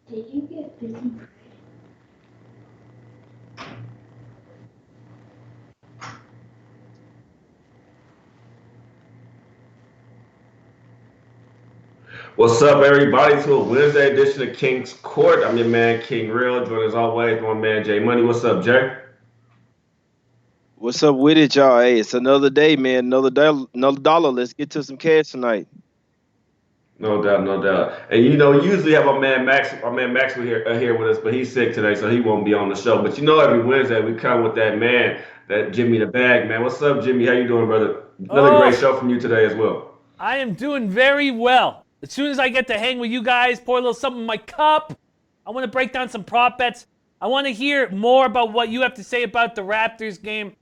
Did you get busy? What's up, everybody, to a Wednesday edition of King's Court. I'm your man, King Real. Joined as always, my man, Jay Money. What's up, Jay? What's up with it, y'all? Hey, it's another day, man. Another dollar. Let's get to some cash tonight. No doubt, no doubt. And usually have our man Max here with us, but he's sick today, so he won't be on the show. But every Wednesday we come with that man, that Jimmy the Bag man. What's up, Jimmy? How you doing, brother? Another great Oh, show from you today as well. I am doing very well. As soon as I get to hang with you guys, pour a little something in my cup, I want to break down some prop bets. I want to hear more about what you have to say about the Raptors game.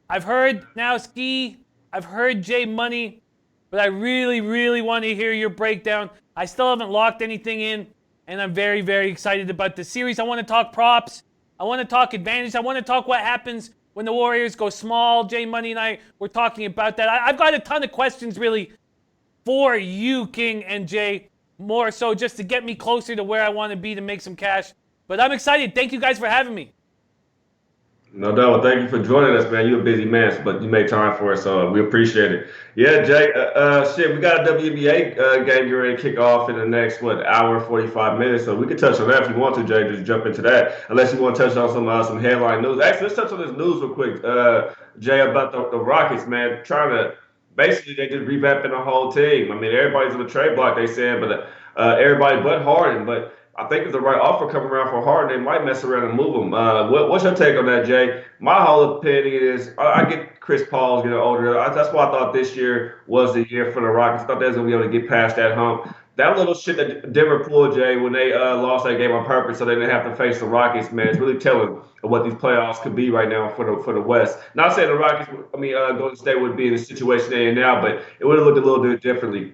I've heard now Ski, I've heard Jay Money, but I really, really want to hear your breakdown. I still haven't locked anything in, and I'm very, very excited about the series. I want to talk props. I want to talk advantage. I want to talk what happens when the Warriors go small. Jay Money and I were talking about that. I've got a ton of questions, really, for you, King and Jay, more so just to get me closer to where I want to be to make some cash. But I'm excited. Thank you guys for having me. No doubt. Well, thank you for joining us, man. You're a busy man, but you made time for us, so we appreciate it. Yeah, Jay. Shit, we got a WNBA game getting ready to kick off in the next hour 45 minutes. So we can touch on that if you want to, Jay. Just jump into that, unless you want to touch on some headline news. Actually, let's touch on this news real quick, Jay, about the Rockets, man. Trying to basically they just revamping the whole team. I mean, everybody's on the trade block, they said, but everybody but Harden, but. I think if the right offer come around for Harden, they might mess around and move him. What's your take on that, Jay? My whole opinion is I get Chris Paul's getting older. That's why I thought this year was the year for the Rockets. I thought they was gonna be able to get past that hump. That little shit that Denver pulled, Jay, when they lost that game on purpose, so they didn't have to face the Rockets. Man, it's really telling of what these playoffs could be right now for the West. Not saying the Rockets, Golden State would be in the situation they're in now, but it would have looked a little bit differently.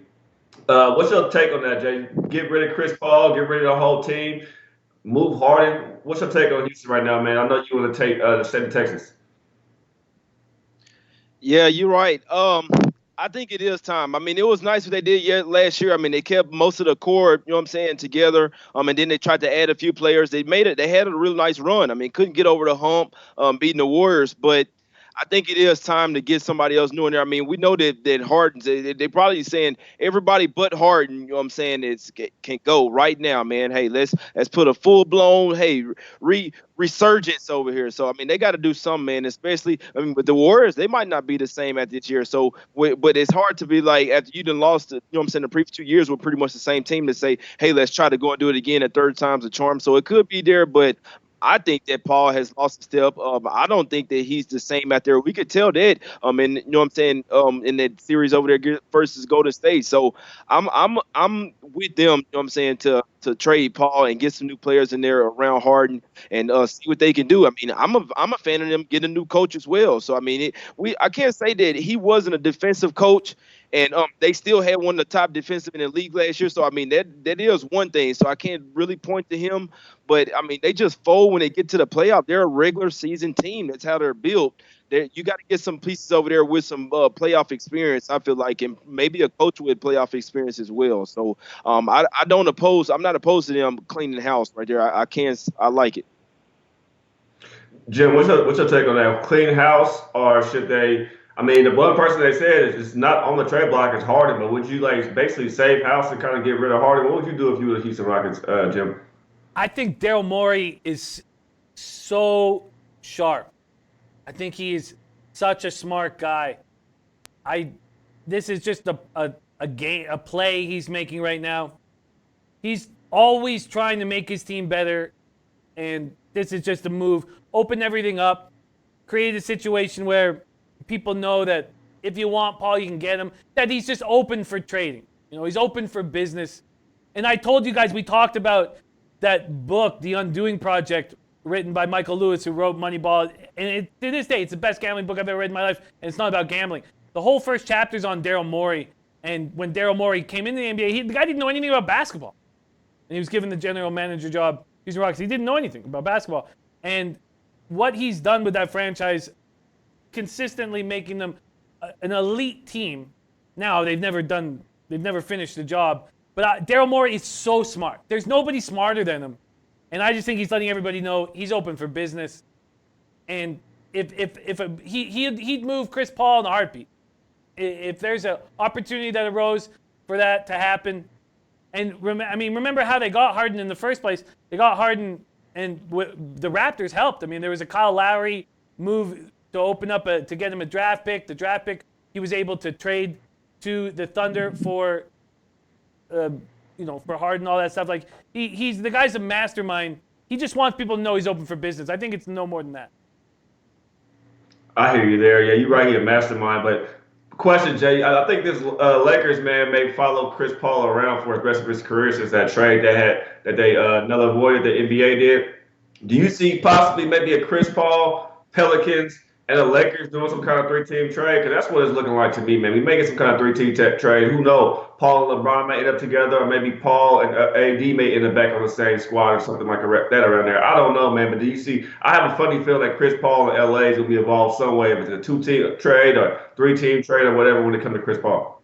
What's your take on that, Jay? Get rid of Chris Paul, get rid of the whole team, move Harden. What's your take on Houston right now, man? I know you want to take the state of Texas. Yeah, you're right. I think it is time. I mean, it was nice what they did last year. I mean, they kept most of the core, you know what I'm saying, together. And then they tried to add a few players. They made it. They had a real nice run. I mean, couldn't get over the hump, beating the Warriors, but I think it is time to get somebody else new in there. I mean, we know that Harden's they probably saying everybody but Harden, you know what I'm saying, can go right now, man. Hey, let's put a full blown resurgence over here. So I mean, they got to do something, man. Especially, I mean, but the Warriors, they might not be the same at this year. So, but it's hard to be like after you done lost, you know what I'm saying, the previous 2 years were pretty much the same team to say, hey, let's try to go and do it again. A third time's a charm. So it could be there, but I think that Paul has lost a step. I don't think that he's the same out there. We could tell that. And you know what I'm saying. In that series over there versus Golden State. So I'm with them. You know what I'm saying, to trade Paul and get some new players in there around Harden and see what they can do. I mean, I'm a fan of them getting a new coach as well. So I mean, I can't say that he wasn't a defensive coach. And they still had one of the top defensive in the league last year. So I mean, that is one thing. So I can't really point to him. But I mean, they just fold when they get to the playoff. They're a regular season team. That's how they're built. You got to get some pieces over there with some playoff experience. I feel like, and maybe a coach with playoff experience as well. So I don't oppose. I'm not opposed to them cleaning the house right there. I can't. I like it. Jim, what's your take on that? Clean house, or should they? I mean, the one person they said is not on the trade block is Harden, but would you like basically save house and kind of get rid of Harden? What would you do if you were the Houston Rockets, Jim? I think Daryl Morey is so sharp. I think he is such a smart guy. I this is just a game, a play he's making right now. He's always trying to make his team better, and this is just a move. Open everything up, create a situation where people know that if you want Paul, you can get him. That he's just open for trading. You know, he's open for business. And I told you guys, we talked about that book, The Undoing Project, written by Michael Lewis, who wrote Moneyball. And to this day, it's the best gambling book I've ever read in my life. And it's not about gambling. The whole first chapter is on Daryl Morey. And when Daryl Morey came into the NBA, the guy didn't know anything about basketball. And he was given the general manager job. Houston Rockets. He didn't know anything about basketball. And what he's done with that franchise, consistently making them an elite team. Now they've never finished the job, But Daryl Morey is so smart. There's nobody smarter than him. And I just think he's letting everybody know he's open for business. And he'd move Chris Paul in a heartbeat. If there's an opportunity that arose for that to happen. And remember how they got Harden in the first place. They got Harden, and the Raptors helped. I mean, there was a Kyle Lowry move to open up to get him a draft pick. The draft pick he was able to trade to the Thunder for, for Harden, all that stuff. Like he's the guy's a mastermind. He just wants people to know he's open for business. I think it's no more than that. I hear you there. Yeah, you're right here, mastermind. But question, Jay, I think this Lakers man may follow Chris Paul around for the rest of his career since that trade that they null and voided the NBA did. Do you see possibly maybe a Chris Paul, Pelicans, and the Lakers doing some kind of 3-team trade? Because that's what it's looking like to me, man. We may get some kind of 3-team trade. Who knows? Paul and LeBron may end up together, or maybe Paul and AD may end up back on the same squad or something like that around there. I don't know, man. But do you see? I have a funny feeling that Chris Paul and LA is going to be involved some way, if it's a 2-team trade or 3-team trade or whatever when it comes to Chris Paul.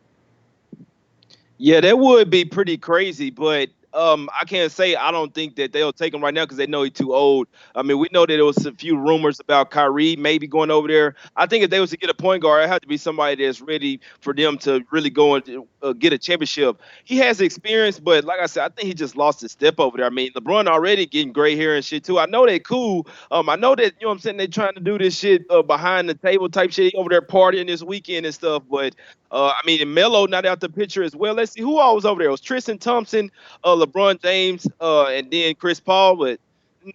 Yeah, that would be pretty crazy, but I can't say I don't think that they'll take him right now because they know he's too old. I mean, we know that there was a few rumors about Kyrie maybe going over there. I think if they was to get a point guard, it had to be somebody that's ready for them to really go and get a championship. He has experience, but like I said, I think he just lost his step over there. I mean, LeBron already getting gray hair and shit too. I know they cool. I know that, you know what I'm saying, they trying to do this shit behind the table type shit over there partying this weekend and stuff, but I mean, Melo not out the picture as well. Let's see who all was over there. It was Tristan Thompson, LeBron James, and then Chris Paul. But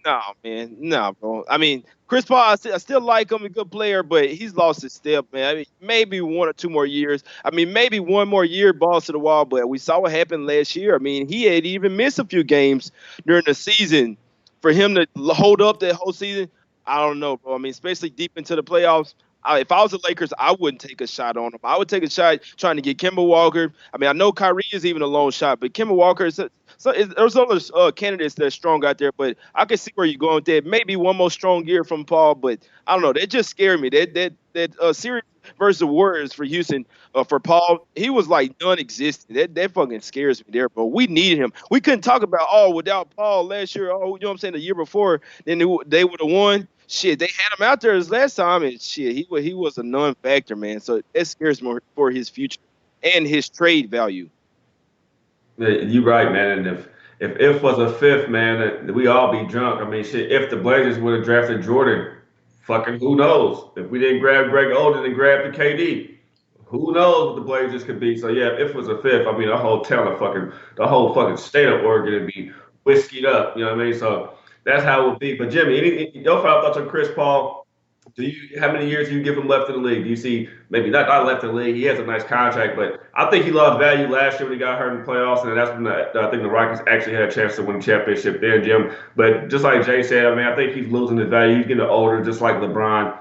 no, man, no, bro. I mean, Chris Paul, I still like him, a good player, but he's lost his step, man. I mean, maybe 1 or 2 more years. I mean, maybe 1 more year, balls to the wall. But we saw what happened last year. I mean, he had even missed a few games during the season. For him to hold up that whole season, I don't know, bro. I mean, especially deep into the playoffs. If I was the Lakers, I wouldn't take a shot on him. I would take a shot trying to get Kemba Walker. I mean, I know Kyrie is even a long shot, but Kemba Walker is there's other candidates that are strong out there, but I can see where you're going with that. Maybe 1 more strong year from Paul, but I don't know. That just scared me. That series versus the Warriors for Houston, for Paul, he was like non-existent. That fucking scares me there, but we needed him. We couldn't talk about, without Paul last year, you know what I'm saying, the year before, then they would have won. Shit, they had him out there as last time, and shit, he was a non-factor, man. So that scares me for his future and his trade value. Yeah, you're right, man. And if was a fifth, man, we all be drunk. I mean, shit, if the Blazers would have drafted Jordan, fucking who knows? If we didn't grab Greg Oden and grab the KD, who knows what the Blazers could be? So yeah, if it was a fifth, I mean, the whole fucking state of Oregon would be whiskeyed up. You know what I mean? So that's how it would be. But Jimmy, your final thoughts on Chris Paul? How many years do you give him left in the league? Do you see maybe not left in the league? He has a nice contract, but I think he lost value last year when he got hurt in the playoffs, and that's when I think the Rockets actually had a chance to win the championship then, Jim. But just like Jay said, I mean, I think he's losing his value. He's getting older, just like LeBron.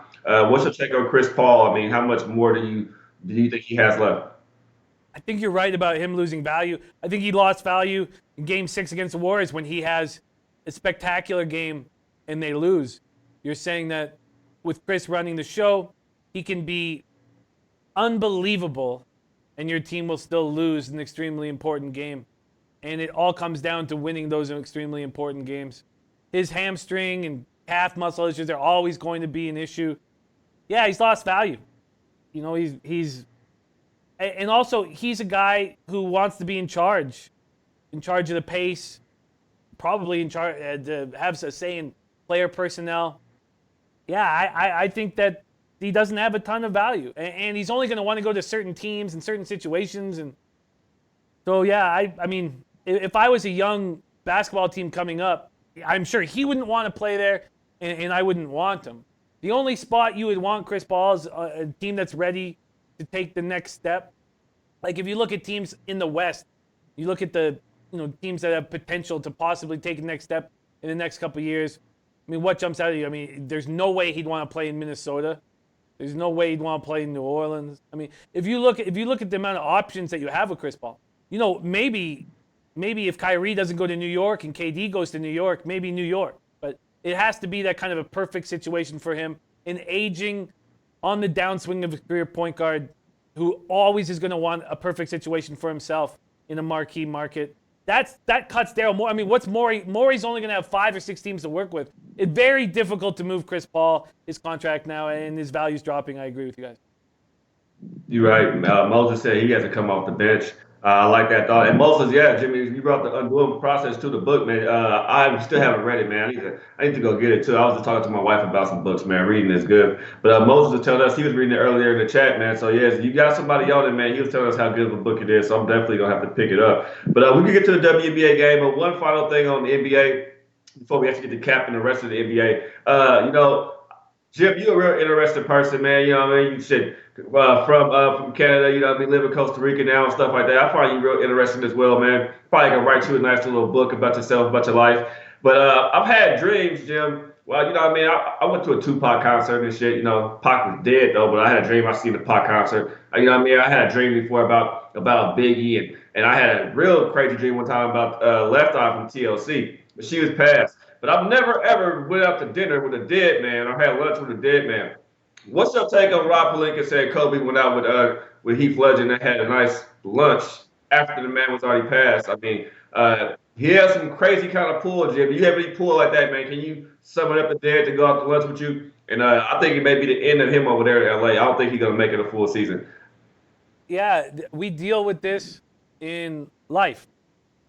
What's your take on Chris Paul? I mean, how much more do you think he has left? I think you're right about him losing value. I think he lost value in Game 6 against the Warriors when he has a spectacular game and they lose. You're saying that with Chris running the show, he can be unbelievable and your team will still lose an extremely important game. And it all comes down to winning those extremely important games. His hamstring and calf muscle issues are always going to be an issue. Yeah, he's lost value. You know, and also he's a guy who wants to be in charge of the pace, probably in charge to have a say in player personnel. Yeah, I think that he doesn't have a ton of value, and he's only going to want to go to certain teams and certain situations, and so yeah, I mean, if I was a young basketball team coming up, I'm sure he wouldn't want to play there, and I wouldn't want him. The only spot you would want Chris Paul is a team that's ready to take the next step. Like if you look at teams in the West, you look at the teams that have potential to possibly take the next step in the next couple of years. I mean, what jumps out at you? I mean, there's no way he'd want to play in Minnesota. There's no way he'd want to play in New Orleans. I mean, if you look at the amount of options that you have with Chris Paul, maybe if Kyrie doesn't go to New York and KD goes to New York, maybe New York. But it has to be that kind of a perfect situation for him. An aging, on the downswing of his career point guard who always is going to want a perfect situation for himself. in a marquee market. That cuts Daryl Morey. I mean, what's Morey? Morey's only going to have 5 or 6 teams to work with. It's very difficult to move Chris Paul, his contract now, and his value's dropping. I agree with you guys. You're right. Moses said he has to come off the bench. I like that thought. And Moses, yeah, Jimmy, you brought the undoing process to the book, man. I still haven't read it, man. I need to go get it too. I was just talking to my wife about some books, man. Reading is good. But Moses was telling us he was reading it earlier in the chat, man. So yes, you got somebody on it, man. He was telling us how good of a book it is. So I'm definitely gonna have to pick it up. But we can get to the WNBA game. But one final thing on the NBA before we actually get to cap and the rest of the NBA. Jim, you're a real interesting person, man. You know what I mean? You should from Canada, you know what I mean, live in Costa Rica now and stuff like that. I find you real interesting as well, man. Probably can write you a nice little book about yourself, about your life. But I've had dreams, Jim. Well, you know what I mean? I went to a Tupac concert and shit. You know, Pac was dead though, but I had a dream I seen the Pac concert. You know what I mean? I had a dream before about Biggie, and I had a real crazy dream one time about Left Eye from TLC, but she was passed. But I've never ever went out to dinner with a dead man or had lunch with a dead man. What's your take on Rob Pelinka saying Kobe went out with Heath Ledger and had a nice lunch after the man was already passed? I mean, he has some crazy kind of pull, Jim. You have any pull like that, man? Can you summon up the dead to go out to lunch with you? And I think it may be the end of him over there in LA. I don't think he's gonna make it a full season. Yeah, we deal with this in life.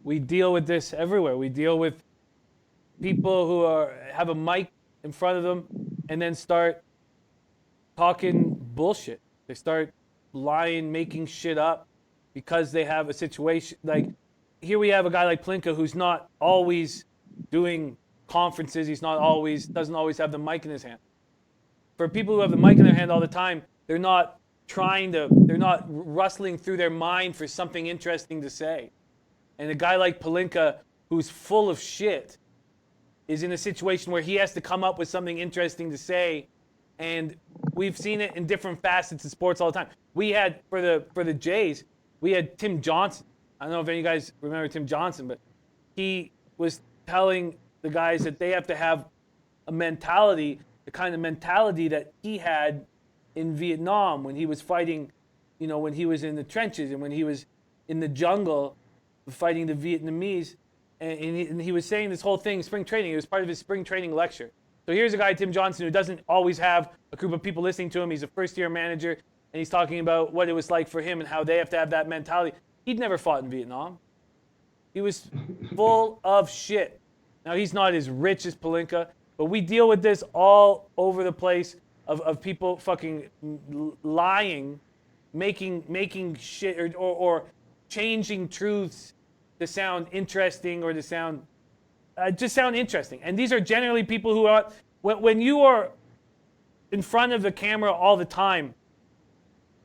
We deal with this everywhere. We deal with people who have a mic in front of them and then start talking bullshit. They start lying, making shit up because they have a situation. Like here we have a guy like Pelinka who's not always doing conferences. He's not always, doesn't always have the mic in his hand. For people who have the mic in their hand all the time, they're not rustling through their mind for something interesting to say. And a guy like Pelinka who's full of shit is in a situation where he has to come up with something interesting to say, and we've seen it in different facets of sports all the time. We had for the Jays, we had Tim Johnson. I don't know if any of you guys remember Tim Johnson, but he was telling the guys that they have to have a mentality, the kind of mentality that he had in Vietnam when he was fighting, when he was in the trenches and when he was in the jungle fighting the Vietnamese. And he was saying this whole thing, spring training. It was part of his spring training lecture. So here's a guy, Tim Johnson, who doesn't always have a group of people listening to him. He's a first-year manager, and he's talking about what it was like for him and how they have to have that mentality. He'd never fought in Vietnam. He was full of shit. Now, he's not as rich as Pelinka, but we deal with this all over the place of people fucking lying, making shit or changing truths to sound interesting or to sound just sound interesting. And these are generally people who are, when you are in front of the camera all the time,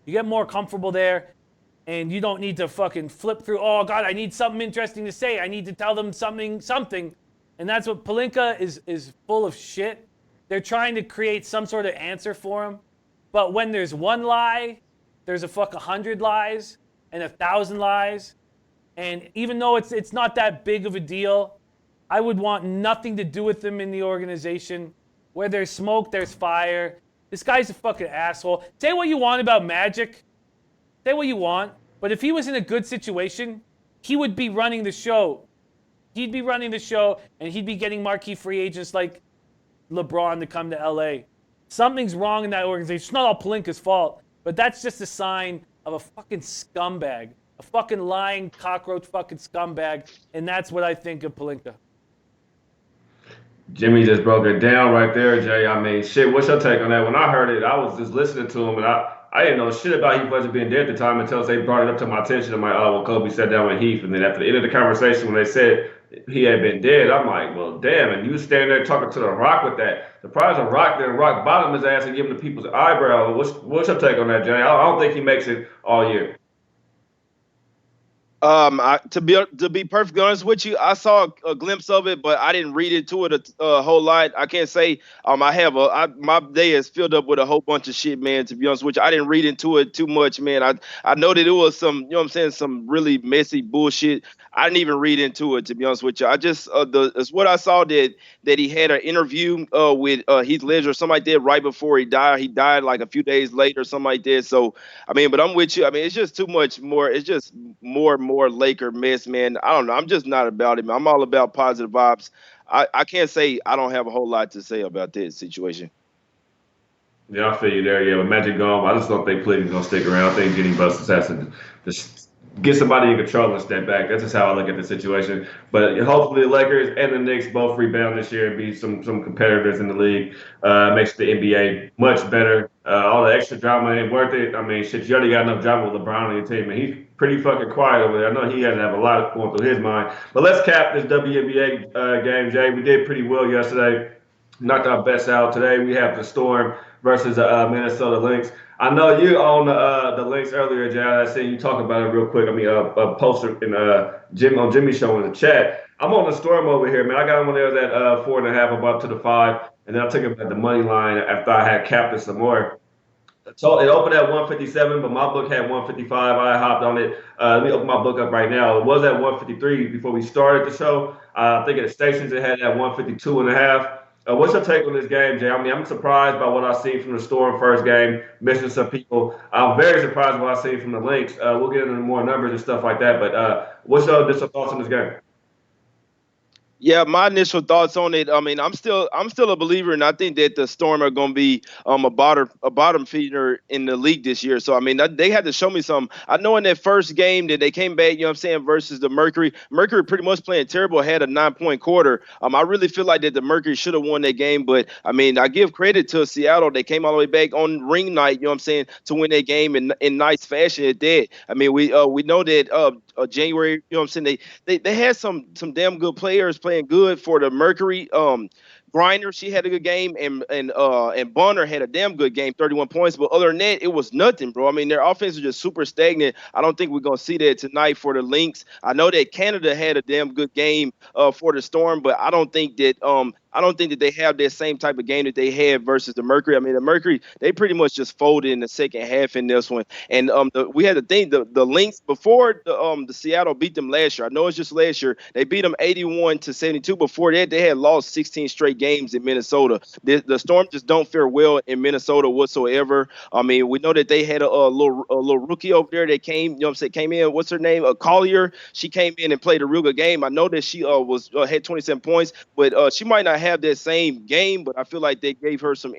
you get more comfortable there and you don't need to fucking flip through, oh God, I need something interesting to say. I need to tell them something. And that's what Pelinka is full of shit. They're trying to create some sort of answer for him. But when there's one lie, there's a 100 lies and 1,000 lies. And even though it's not that big of a deal, I would want nothing to do with them in the organization. Where there's smoke, there's fire. This guy's a fucking asshole. Say what you want about Magic. Say what you want. But if he was in a good situation, he would be running the show. He'd be running the show, and he'd be getting marquee free agents like LeBron to come to LA. Something's wrong in that organization. It's not all Pelinka's fault, but that's just a sign of a fucking scumbag. A fucking lying cockroach fucking scumbag. And that's what I think of Pelinka. Jimmy just broke it down right there, Jay. I mean, shit, what's your take on that? When I heard it, I was just listening to him, and I didn't know shit about Heath Ledger being dead at the time until they brought it up to my attention. I'm like, oh, well, Kobe sat down with Heath. And then after the end of the conversation, when they said he had been dead, I'm like, well, damn. And you standing there talking to The Rock with that. Surprised The Rock didn't rock bottom his ass and give him the people's eyebrow. What's your take on that, Jay? I don't think he makes it all year. To be perfectly honest with you, I saw a glimpse of it, but I didn't read into it a whole lot. I can't say my day is filled up with a whole bunch of shit, man. To be honest with you, I didn't read into it too much, man. I know that it was some, some really messy bullshit. I didn't even read into it, to be honest with you. I just it's what I saw that he had an interview with Heath Ledger or something like that right before he died. He died like a few days later, something like that. So I mean, but I'm with you. I mean, it's just too much more. It's just more more Laker mess, man. I don't know. I'm just not about it, man. I'm all about positive vibes. I can't say I don't have a whole lot to say about that situation. Yeah, I feel you there. Yeah, with Magic gone, I just don't think Cleveland's gonna stick around. I think Jenny Buster has to just get somebody in control and step back. That's just how I look at the situation. But hopefully, the Lakers and the Knicks both rebound this year and be some competitors in the league. Makes the NBA much better. All the extra drama ain't worth it. I mean, shit, you already got enough drama with LeBron on your team, and he's pretty fucking quiet over there. I know he has to have a lot going through his mind. But let's cap this WNBA game, Jay. We did pretty well yesterday. Knocked our best out. Today we have the Storm versus the Minnesota Lynx. I know you on the Lynx earlier, Jay. I seen you talk about it real quick. I mean, a poster in Jim on Jimmy's show in the chat. I'm on the Storm over here, man. I got them when they was at 4.5, about to the 5, and then I took him at the money line after I had capped it some more. So it opened at 157, but my book had 155. I hopped on it. Let me open my book up right now. It was at 153 before we started the show. I think at the stations it had at 152 and a half. What's your take on this game, Jay? I mean, I'm surprised by what I've seen from the Storm first game, missing some people. I'm very surprised by what I've seen from the Lynx. We'll get into more numbers and stuff like that, but what's your initial thoughts on this game? Yeah, my initial thoughts on it. I mean, I'm still a believer, and I think that the Storm are going to be a bottom feeder in the league this year. So I mean, they had to show me something. I know in that first game that they came back, you know what I'm saying, versus the Mercury. Mercury pretty much playing terrible, had a 9-point quarter. I really feel like that the Mercury should have won that game, but I mean, I give credit to Seattle. They came all the way back on ring night, you know what I'm saying, to win that game in nice fashion at that. I mean, we know that January, you know what I'm saying, they had some damn good players playing good for the Mercury. Griner, she had a good game, and Bonner had a damn good game, 31 points. But other than that, it was nothing, bro. I mean, their offense is just super stagnant. I don't think we're gonna see that tonight for the Lynx. I know that Canada had a damn good game for the Storm, but I don't think that they have that same type of game that they had versus the Mercury. I mean, the Mercury, they pretty much just folded in the second half in this one. And we had to think the Lynx before the Seattle beat them last year. I know it's just last year. They beat them 81-72. Before that, they had lost 16 straight games in Minnesota. The Storm just don't fare well in Minnesota whatsoever. I mean, we know that they had a little rookie over there that came, you know what I'm saying, came in. What's her name? Collier. She came in and played a real good game. I know that she had 27 points, but she might not have that same game, but I feel like they gave her some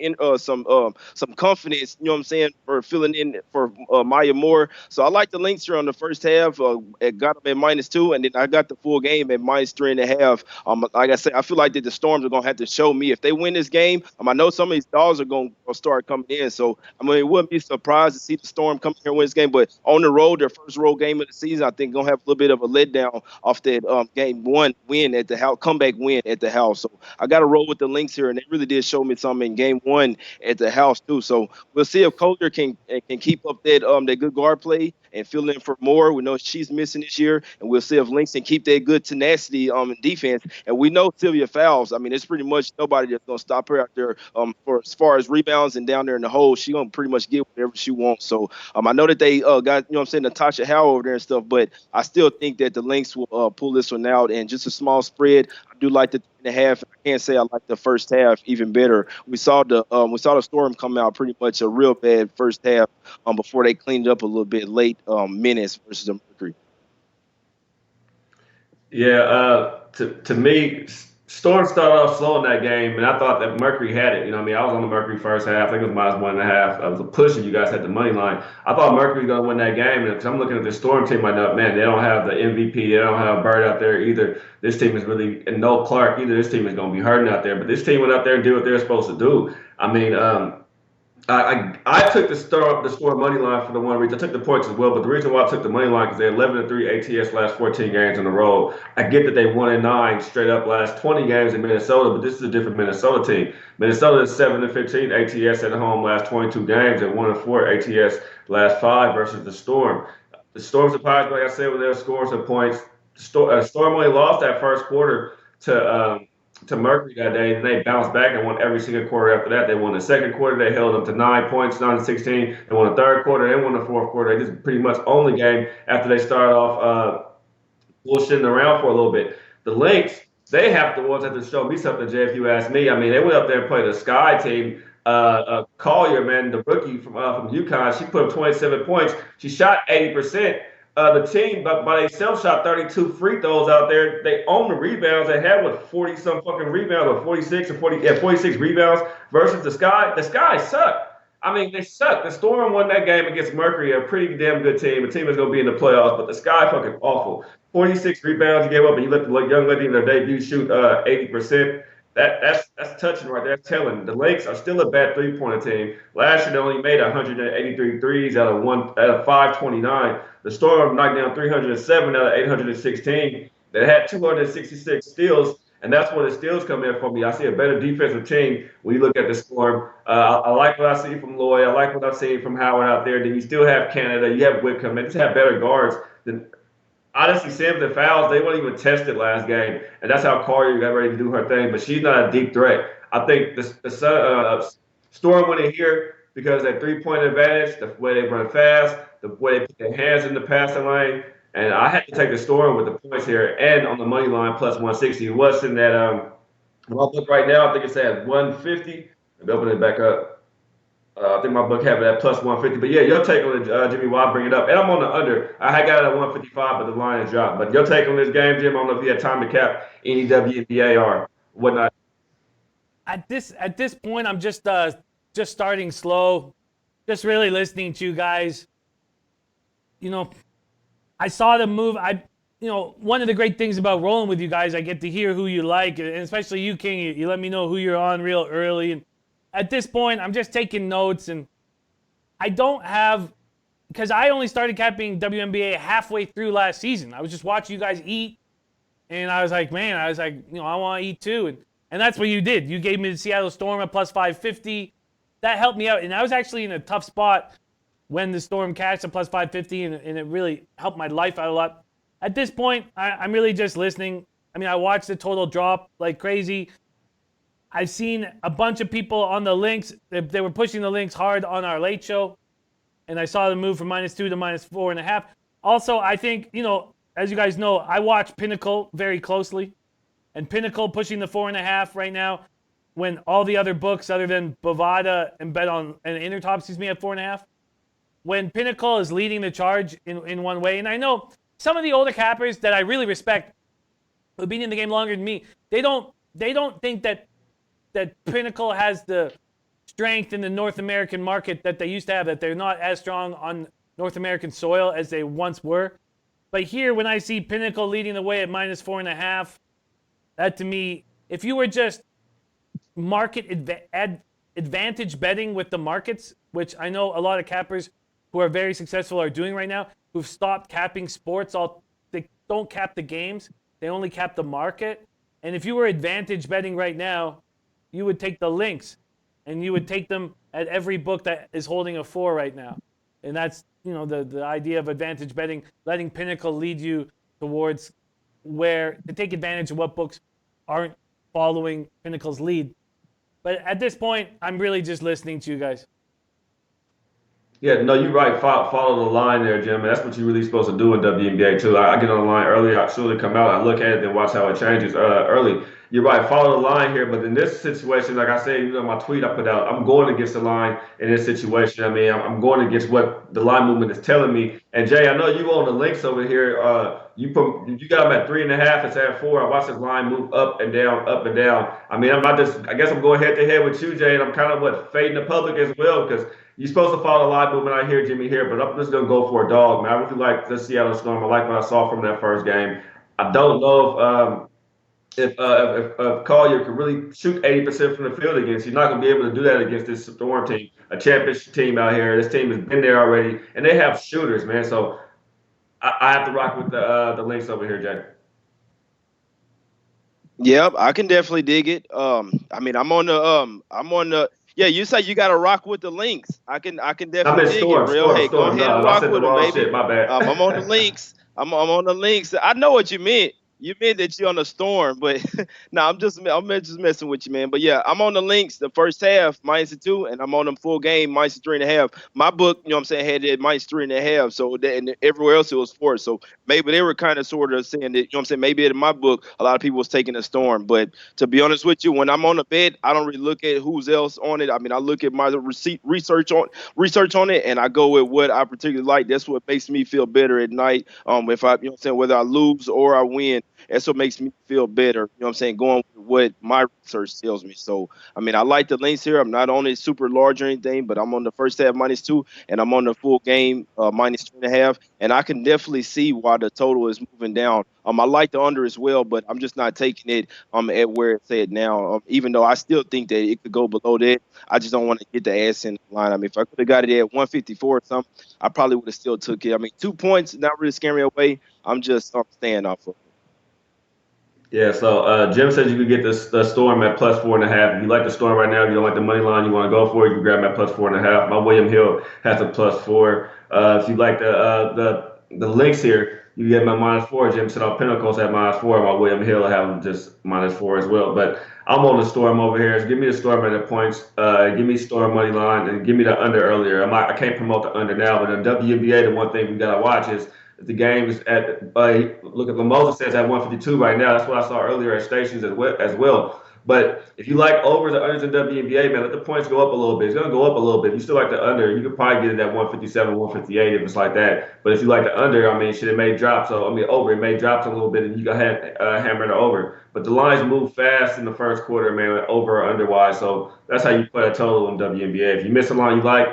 confidence, you know what I'm saying, for filling in for Maya Moore. So I like the Lynx here on the first half. It got them at -2, and then I got the full game at -3.5. Like I said, I feel like that the Storms are gonna have to show me if they win this game. I know some of these dogs are gonna start coming in, so I mean, it wouldn't be surprised to see the Storm come here and win this game. But on the road, their first road game of the season, I think gonna have a little bit of a letdown off that game one win at the house, comeback win at the house. So I got to roll with the Lynx here, and they really did show me something in game one at the house too. So we'll see if Collier can keep up that good guard play and fill in for Moore. We know she's missing this year, and we'll see if Lynx can keep that good tenacity in defense. And we know Sylvia Fowles. I mean, it's pretty much nobody that's gonna stop her out there for as far as rebounds and down there in the hole. She gonna pretty much get whatever she wants. So I know that they got, you know what I'm saying, Natasha Howe over there and stuff, but I still think that the Lynx will pull this one out, and just a small spread. I do like the 3.5. I can't say I like the first half even better. We saw the Storm come out pretty much a real bad first half before they cleaned it up a little bit late minutes versus the Mercury. Yeah, to me, Storm started off slow in that game, and I thought that Mercury had it. You know what I mean? I was on the Mercury first half. I think it was -1.5. I was pushing. You guys had the money line. I thought Mercury was going to win that game, and because I'm looking at the Storm team right now, man, they don't have the MVP. They don't have Bird out there either. This team is really, and no Clark either. This team is going to be hurting out there. But this team went out there and did what they're supposed to do. I mean, I took the Storm money line for the one reason. I took the points as well, but the reason why I took the money line because they're 11-3 ATS last 14 games in a row. I get that they 1-9 straight up last 20 games in Minnesota, but this is a different Minnesota team. Minnesota is 7-15 ATS at home last 22 games and 1-4 ATS last 5 versus the Storm. The Storm surprised, like I said, when they were scoring some points. Storm only lost that first quarter to Mercury that day, and they bounced back and won every single quarter after that. They won the second quarter. They held them to 9 points, 9-16. They won the third quarter. They won the fourth quarter. They just pretty much owned the game after they started off bullshitting around for a little bit. The Lynx, they have the ones that have to show me something, Jay, if you ask me. I mean, they went up there and played a Sky team. Collier, man, the rookie from UConn, she put up 27 points. She shot 80%. the team by themselves shot 32 free throws out there. They own the rebounds. They had 40 some fucking rebounds or 46 or 40 yeah 46 rebounds versus the Sky. The Sky suck. I mean, they suck. The Storm won that game against Mercury, a pretty damn good team. A team that's going to be in the playoffs, but the Sky fucking awful. 46 rebounds you gave up, and you let the young lady in their debut shoot 80%. That's touching right there. That's telling. The Lakes are still a bad three-pointer team. Last year they only made 183 threes out of 529. The Storm knocked down 307 out of 816. They had 266 steals, and that's where the steals come in for me. I see a better defensive team when you look at the Storm. I like what I see from Lloyd. I like what I've seen from Howard out there. Then you still have Canada. You have Whitcomb. They just have better guards than. Honestly, Sam, the fouls, they weren't even tested last game. And that's how Carter got ready to do her thing. But she's not a deep threat. I think the Storm went in here because that three-point advantage, the way they run fast, the way they put their hands in the passing lane. And I had to take the Storm with the points here and on the money line plus 160. It was in that my book right now, I think it's at 150. Let me open it back up. I think my book have it at plus 150. But yeah, your take on it, Jimmy, while I bring it up. And I'm on the under. I had got it at 155, but the line is dropped. But your take on this game, Jim, I don't know if you had time to cap any WNBA or whatnot. At this point, I'm just starting slow, just really listening to you guys. You know, I saw the move. One of the great things about rolling with you guys, I get to hear who you like, and especially you, King. You let me know who you're on real early. And at this point, I'm just taking notes, and I don't have, because I only started capping WNBA halfway through last season. I was just watching you guys eat, and I was like, I want to eat too. And that's what you did. You gave me the Seattle Storm at plus 550. That helped me out, and I was actually in a tough spot when the Storm cashed at plus 550, and it really helped my life out a lot. At this point, I'm really just listening. I mean, I watched the total drop like crazy. I've seen a bunch of people on the links. They were pushing the links hard on our late show. And I saw them move from -2 to -4.5. Also, I think, as you guys know, I watch Pinnacle very closely. And Pinnacle pushing the 4.5 right now when all the other books other than Bovada and Intertop, at 4.5. When Pinnacle is leading the charge in one way. And I know some of the older cappers that I really respect, who've been in the game longer than me, they don't think that Pinnacle has the strength in the North American market that they used to have, that they're not as strong on North American soil as they once were. But here, when I see Pinnacle leading the way at -4.5, that to me, if you were just market advantage betting with the markets, which I know a lot of cappers who are very successful are doing right now, who've stopped capping sports, they don't cap the games, they only cap the market. And if you were advantage betting right now, you would take the links, and you would take them at every book that is holding a 4 right now. And that's, the idea of advantage betting, letting Pinnacle lead you towards where to take advantage of what books aren't following Pinnacle's lead. But at this point, I'm really just listening to you guys. Yeah, no, you're right. Follow the line there, Jim. And that's what you're really supposed to do in WNBA too. I get on the line early. I surely come out. I look at it and watch how it changes early. You're right. Follow the line here. But in this situation, like I said, my tweet I put out, I'm going against the line in this situation. I mean, I'm going against what the line movement is telling me. And Jay, I know you on the links over here. You got them at 3.5. It's at 4. I watched this line move up and down, up and down. I mean, I guess I'm going head to head with you, Jay, and I'm kind of fading the public as well because you're supposed to follow the line movement out here, Jimmy, here, but I'm just going to go for a dog, man. I really like the Seattle Storm. I like what I saw from that first game. I don't know if Collier can really shoot 80% from the field against. He's not going to be able to do that against this Storm team, a championship team out here. This team has been there already, and they have shooters, man. So I have to rock with the links over here, Jay. Yep, I can definitely dig it. I mean, I'm on the. Yeah, you say you got to rock with the links. I can definitely dig it. Hey, go ahead and rock with them, baby. Shit, my bad. I'm on the links. I'm on the links. I know what you meant. You meant that you're on a storm, but no, I'm just messing with you, man. But yeah, I'm on the links the first half -2, and I'm on them full game -3.5. My book, you know what I'm saying, had it -3.5. So that, and everywhere else it was 4. So maybe they were kind of sort of saying that, you know what I'm saying, maybe in my book a lot of people was taking a storm. But to be honest with you, when I'm on a bet, I don't really look at who's else on it. I mean, I look at my research on it, and I go with what I particularly like. That's what makes me feel better at night. If I, you know what I'm saying, whether I lose or I win, that's what makes me feel better. You know what I'm saying? Going with what my research tells me. So, I mean, I like the links here. I'm not on it super large or anything, but I'm on the first half -2, and I'm on the full game -3.5. And I can definitely see why the total is moving down. I like the under as well, but I'm just not taking it at where it's at now. Even though I still think that it could go below that, I just don't want to get the ass in the line. I mean, if I could have got it at 154 or something, I probably would have still took it. I mean, 2 points not really scaring me away. I'm just staying off of it. Yeah, so Jim says you could get the Storm at +4.5. If you like the Storm right now, if you don't like the money line, you want to go for it, you can grab them at +4.5. My William Hill has a +4. If you like the links here, you get my -4. Jim said on Pinnacles at -4. My William Hill have them just -4 as well. But I'm on the Storm over here. So give me the Storm at the points. Give me Storm money line and give me the under earlier. I can't promote the under now, but in WNBA, the one thing we gotta watch is the game is at look at Moses says at 152 right now. That's what I saw earlier at stations as well. But if you like overs or unders in WNBA, man, let the points go up a little bit. It's gonna go up a little bit. If you still like the under, you could probably get it at 157, 158 if it's like that. But if you like the under, I mean, shit, it may drop. So I mean, over it may drop a little bit, and you got hammer the over. But the lines move fast in the first quarter, man, over or under wise. So that's how you play a total in WNBA. If you miss a line you like,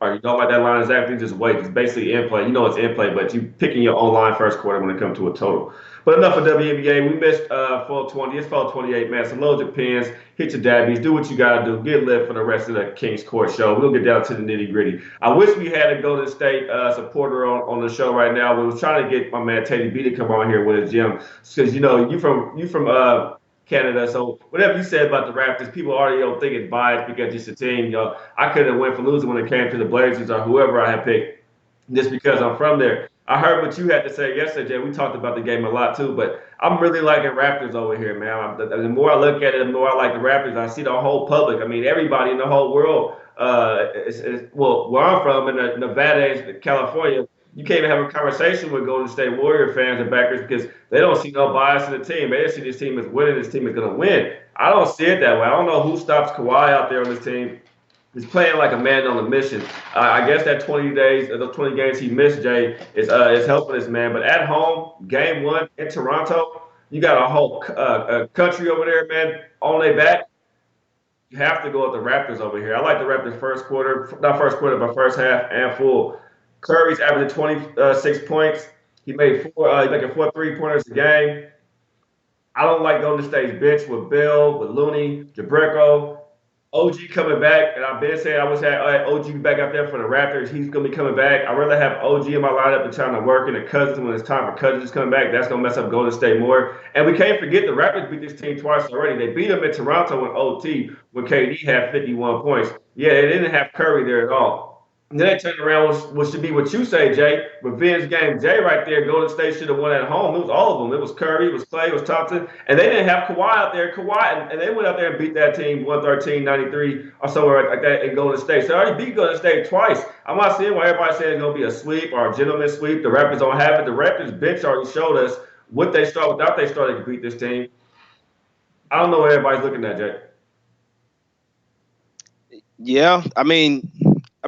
or you don't like that line exactly, just wait. It's basically in play. You know it's in play, but you picking your own line first quarter when it comes to a total. But enough of WNBA. We missed fall 20. It's fall 28, man. So load your pins, hit your dabbies, do what you got to do. Get lit for the rest of the King's Court show. We'll get down to the nitty gritty. I wish we had a Golden State supporter on the show right now. We was trying to get my man Teddy B to come on here with his gym because you know you from Canada. So whatever you said about the Raptors, people already don't think it's biased because it's a team. You know, I couldn't have went for losing when it came to the Blazers or whoever I had picked just because I'm from there. I heard what you had to say yesterday, Jay. We talked about the game a lot too, but I'm really liking Raptors over here, man. The more I look at it, the more I like the Raptors. I see the whole public. I mean, everybody in the whole world. Well, where I'm from in Nevada, California, you can't even have a conversation with Golden State Warrior fans and backers because they don't see no bias in the team. They see this team is winning. This team is going to win. I don't see it that way. I don't know who stops Kawhi out there on this team. He's playing like a man on a mission. I guess that 20 days, those 20 games he missed, Jay, is helping this man. But at home, game one in Toronto, you got a whole country over there, man, on their back. You have to go with the Raptors over here. I like the Raptors first quarter, not first quarter, but first half and full. Curry's averaging 26 points. He made he's making 4 3-pointers a game. I don't like Golden State's bench with Bill, with Looney, Jabreko. OG coming back, and I've been saying I wish I had OG back out there for the Raptors. He's going to be coming back. I'd rather have OG in my lineup than trying to work in the Cousins when it's time for Cousins to come back. That's going to mess up Golden State more. And we can't forget the Raptors beat this team twice already. They beat them in Toronto in OT when KD had 51 points. Yeah, they didn't have Curry there at all. And then they turned around, which should be what you say, Jay. Revenge game, Jay, right there. Golden State should have won at home. It was all of them. It was Curry, it was Clay, it was Thompson, and they didn't have Kawhi out there. And they went out there and beat that team 113-93 or somewhere like that in Golden State. So they already beat Golden State twice. I'm not seeing why everybody's saying it's going to be a sweep or a gentleman's sweep. The Raptors don't have it. The Raptors bench already showed us what they start without they started to beat this team. I don't know what everybody's looking at, Jay. Yeah,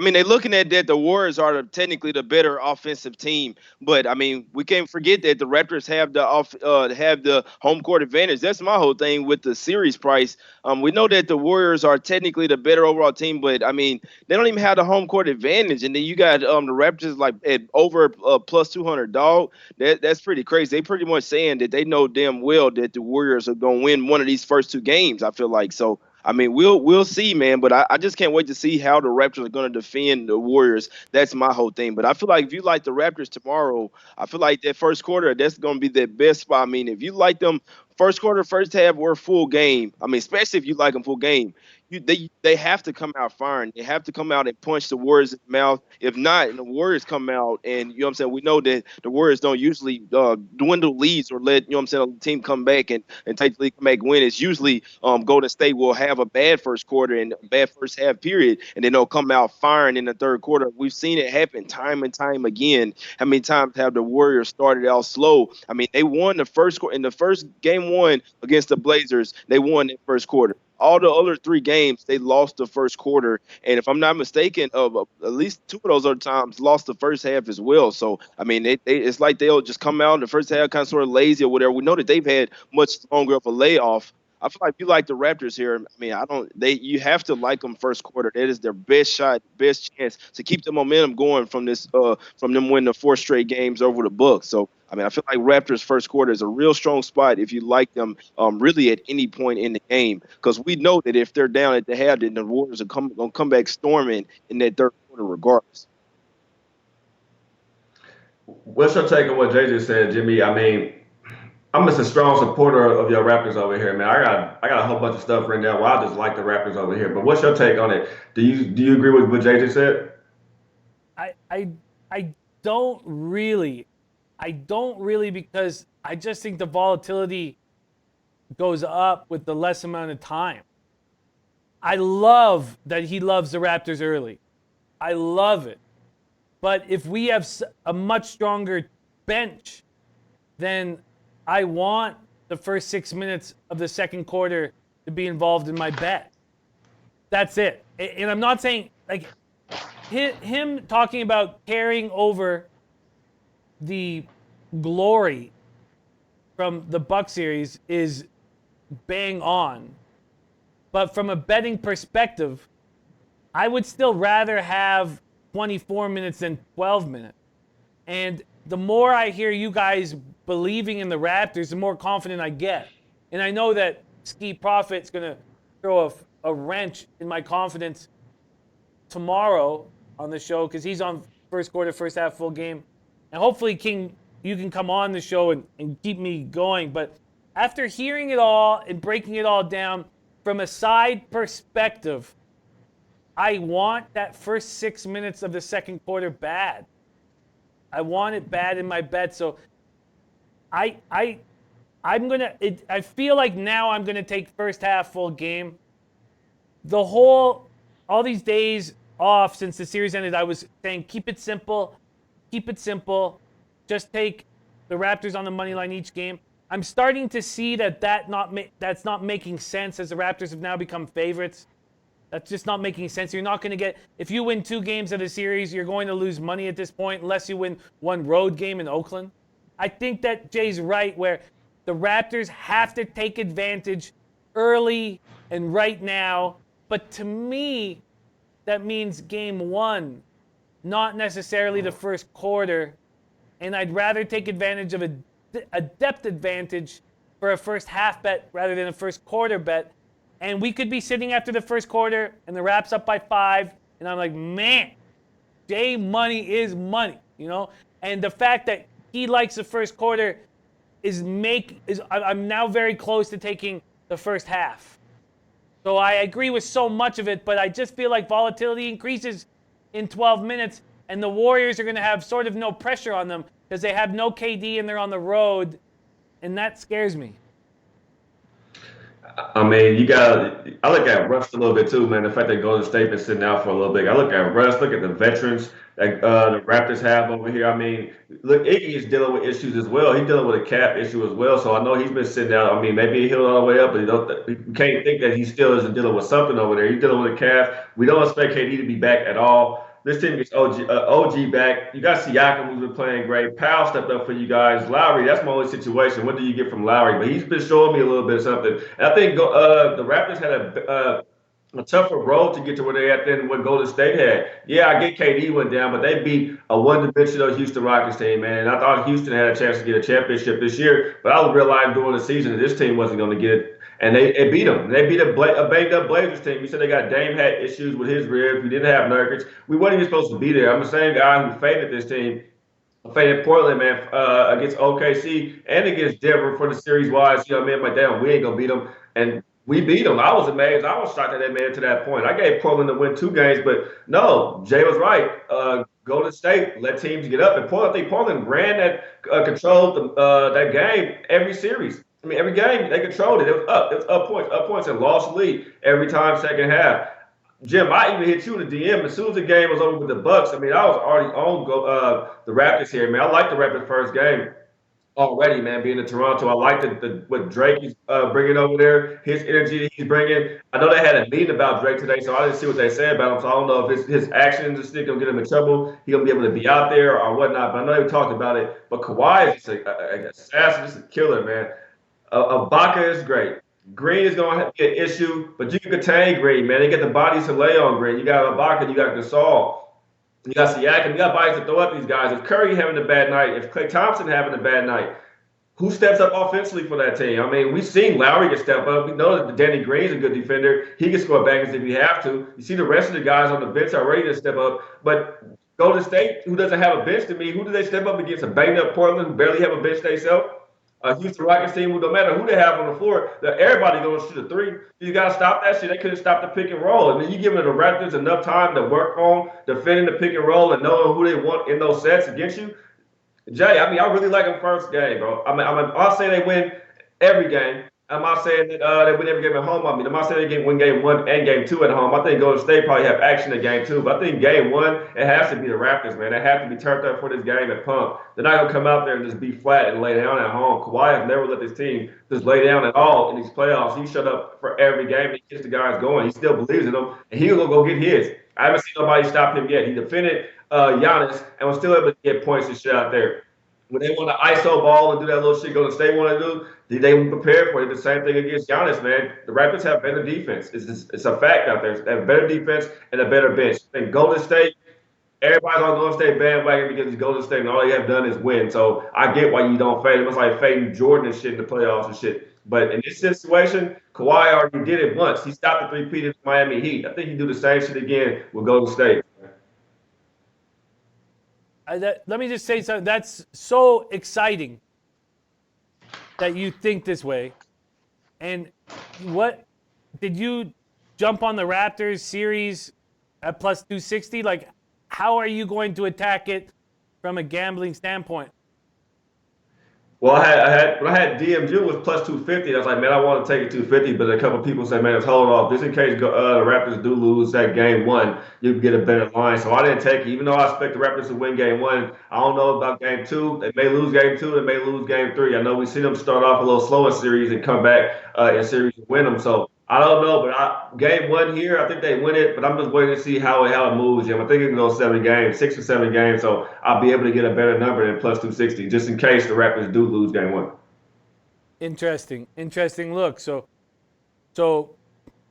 they're looking at that the Warriors are technically the better offensive team, but I mean, we can't forget that the Raptors have the home court advantage. That's my whole thing with the series price. We know that the Warriors are technically the better overall team, but I mean, they don't even have the home court advantage. And then you got the Raptors like at over plus 200 dog. That's pretty crazy. They pretty much saying that they know damn well that the Warriors are gonna win one of these first two games. I feel like so. I mean, we'll see, man. But I just can't wait to see how the Raptors are going to defend the Warriors. That's my whole thing. But I feel like if you like the Raptors tomorrow, I feel like that first quarter, that's going to be their best spot. I mean, if you like them first quarter, first half were full game. I mean, especially if you like them full game, they have to come out firing. They have to come out and punch the Warriors in the mouth. If not, and the Warriors come out, and you know what I'm saying, we know that the Warriors don't usually dwindle leads or let, you know what I'm saying, a team come back and take the lead, come back win. It's usually Golden State will have a bad first quarter and a bad first half period, and then they'll come out firing in the third quarter. We've seen it happen time and time again. How many times have the Warriors started out slow? I mean, they won the first in the first game one against the Blazers. They won the first quarter. All the other three games, they lost the first quarter, and if I'm not mistaken, at least two of those other times lost the first half as well. So I mean, it's like they'll just come out in the first half kind of sort of lazy or whatever. We know that they've had much longer of a layoff. I feel like if you like the Raptors here, I mean, you have to like them first quarter. That is their best shot, best chance to keep the momentum going from them winning the 4 straight games over the Bucks. So, I mean, I feel like Raptors first quarter is a real strong spot if you like them really at any point in the game, because we know that if they're down at the half, then the Warriors are going to come back storming in that third quarter regardless. What's your take on what Jay just said, Jimmy? I mean, I'm just a strong supporter of your Raptors over here, man. I got a whole bunch of stuff written down. Well, I just like the Raptors over here. But what's your take on it? Do you agree with what Jay just said? I don't really. I don't really, because I just think the volatility goes up with the less amount of time. I love that he loves the Raptors early. I love it. But if we have a much stronger bench, then I want the first 6 minutes of the second quarter to be involved in my bet. That's it. And I'm not saying, like, him talking about carrying over the glory from the Buck series is bang on. But from a betting perspective, I would still rather have 24 minutes than 12 minutes. And the more I hear you guys believing in the Raptors, the more confident I get. And I know that Ski Profit's going to throw a wrench in my confidence tomorrow on the show, because he's on first quarter, first half full game. And hopefully, King, you can come on the show and keep me going. But after hearing it all and breaking it all down from a side perspective, I want that first 6 minutes of the second quarter bad. I want it bad in my bet. So I'm gonna. I feel like now I'm gonna take first half full game. All these days off since the series ended, I was saying keep it simple, just take the Raptors on the money line each game. I'm starting to see that's not making sense, as the Raptors have now become favorites. That's just not making sense. You're not going to get, if you win 2 games of the series, you're going to lose money at this point unless you win one road game in Oakland. I think that Jay's right, where the Raptors have to take advantage early and right now. But to me, that means game 1, not necessarily the first quarter. And I'd rather take advantage of a depth advantage for a first half bet rather than a first quarter bet. And we could be sitting after the first quarter and the Raps up by 5. And I'm like, man, Jay money is money, you know? And the fact that he likes the first quarter I'm now very close to taking the first half. So I agree with so much of it, but I just feel like volatility increases in 12 minutes, and the Warriors are going to have sort of no pressure on them because they have no KD and they're on the road, and that scares me. I mean, I look at Russ a little bit too, man. The fact that Golden State been sitting out for a little bit. I look at Russ, look at the veterans that the Raptors have over here. I mean, look, Iggy is dealing with issues as well. He's dealing with a cap issue as well. So I know he's been sitting out. I mean, maybe he healed all the way up, but you can't think that he still isn't dealing with something over there. He's dealing with a calf. We don't expect KD to be back at all. This team gets OG back. You got Siakam, who's been playing great. Powell stepped up for you guys. Lowry, that's my only situation. What do you get from Lowry? But he's been showing me a little bit of something. And I think the Raptors had a tougher road to get to where they're at than what Golden State had. Yeah, I get KD went down, but they beat a one-dimensional Houston Rockets team, man. And I thought Houston had a chance to get a championship this year, but I was realizing during the season that this team wasn't going to get it. And they beat them. They beat a banged-up Blazers team. You said they got Dame had issues with his ribs. We didn't have Nurkic. We weren't even supposed to be there. I'm the same guy who faded this team I'm fading Portland, man, against OKC and against Denver for the series wise. You know what I mean? I'm like, damn, we ain't gonna beat them, and we beat them. I was amazed. I was shocked that they made it to that point. I gave Portland to win 2 games, but no, Jay was right. Golden State let teams get up, and Portland. I think Portland ran that, controlled that game every series. I mean, every game they controlled it. It was up. It was up points, and lost the lead every time second half. Jim, I even hit you in the DM as soon as the game was over with the Bucks. I mean, I was already on the Raptors here, man. I like the Raptors first game already, man. Being in Toronto, I like what Drake is bringing over there. His energy that he's bringing. I know they had a meeting about Drake today, so I didn't see what they said about him. So I don't know if his actions is still gonna get him in trouble. He gonna be able to be out there or whatnot. But I know they talked about it. But Kawhi is just an assassin, just a killer, man. Ibaka is great. Green is going to be an issue, but you can contain Green, man. They get the bodies to lay on Green. You got Ibaka, you got Gasol, you got Siakam, you got bodies to throw at these guys. If Curry having a bad night, if Klay Thompson having a bad night, who steps up offensively for that team? I mean, we've seen Lowry can step up. We know that Danny Green's a good defender. He can score bangers if he have to. You see the rest of the guys on the bench are ready to step up. But Golden State, who doesn't have a bench to me, who do they step up against? A banged up Portland who barely have a bench themselves? Houston Rockets team, who no matter who they have on the floor, that everybody going to shoot a three. You got to stop that shit. They couldn't stop the pick and roll. And then you giving the Raptors enough time to work on defending the pick and roll and knowing who they want in those sets against you. Jay, I mean, I really like them first game, bro. I'm not saying they win every game. I'm not saying that they win every game at home. I mean, I'm not saying they win game 1 and game 2 at home. I think Golden State probably have action in game 2. But I think game 1, it has to be the Raptors, man. They have to be turned up for this game and pumped. They're not going to come out there and just be flat and lay down at home. Kawhi has never let this team just lay down at all in these playoffs. He shut up for every game. He gets the guys going. He still believes in them, and he'll go get his. I haven't seen nobody stop him yet. He defended Giannis and was still able to get points and shit out there. When they want to ISO ball and do that little shit Golden State want to do, they prepare for it. The same thing against Giannis, man. The Raptors have better defense. It's a fact out there. They have better defense and a better bench. And Golden State, everybody's on Golden State bandwagon because it's Golden State and all they have done is win. So I get why you don't fade them. It's like fading Jordan and shit in the playoffs and shit. But in this situation, Kawhi already did it once. He stopped the three-peat in Miami Heat. I think he do the same shit again with Golden State. Let me just say something. That's so exciting that you think this way. And what did you jump on the Raptors series at plus 260? Like, how are you going to attack it from a gambling standpoint? Well, when I had DM'd you was plus 250. I was like, man, I want to take it 250, but a couple people said, man, let's hold off. Just in case the Raptors do lose that game 1, you can get a better line. So I didn't take it, even though I expect the Raptors to win game 1. I don't know about game 2. They may lose game 2. They may lose game 3. I know we see them start off a little slow in series and come back in series and win them. So I don't know, but game 1 here, I think they win it, but I'm just waiting to see how it moves. Jim. I think it can go 7 games, 6 or 7 games, so I'll be able to get a better number than plus 260, just in case the Raptors do lose game 1. Interesting look. So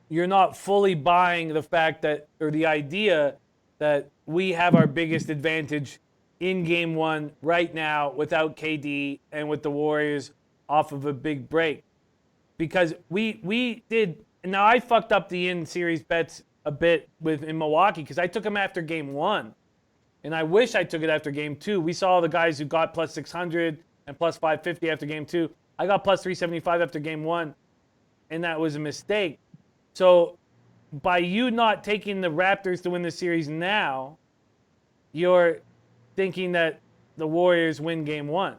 you're not fully buying the fact that, or the idea that we have our biggest advantage in game 1 right now without KD and with the Warriors off of a big break. Because we did. Now, I fucked up the in-series bets a bit in Milwaukee because I took them after game 1. And I wish I took it after game 2. We saw the guys who got plus 600 and plus 550 after game 2. I got plus 375 after game 1, and that was a mistake. So by you not taking the Raptors to win the series now, you're thinking that the Warriors win game 1.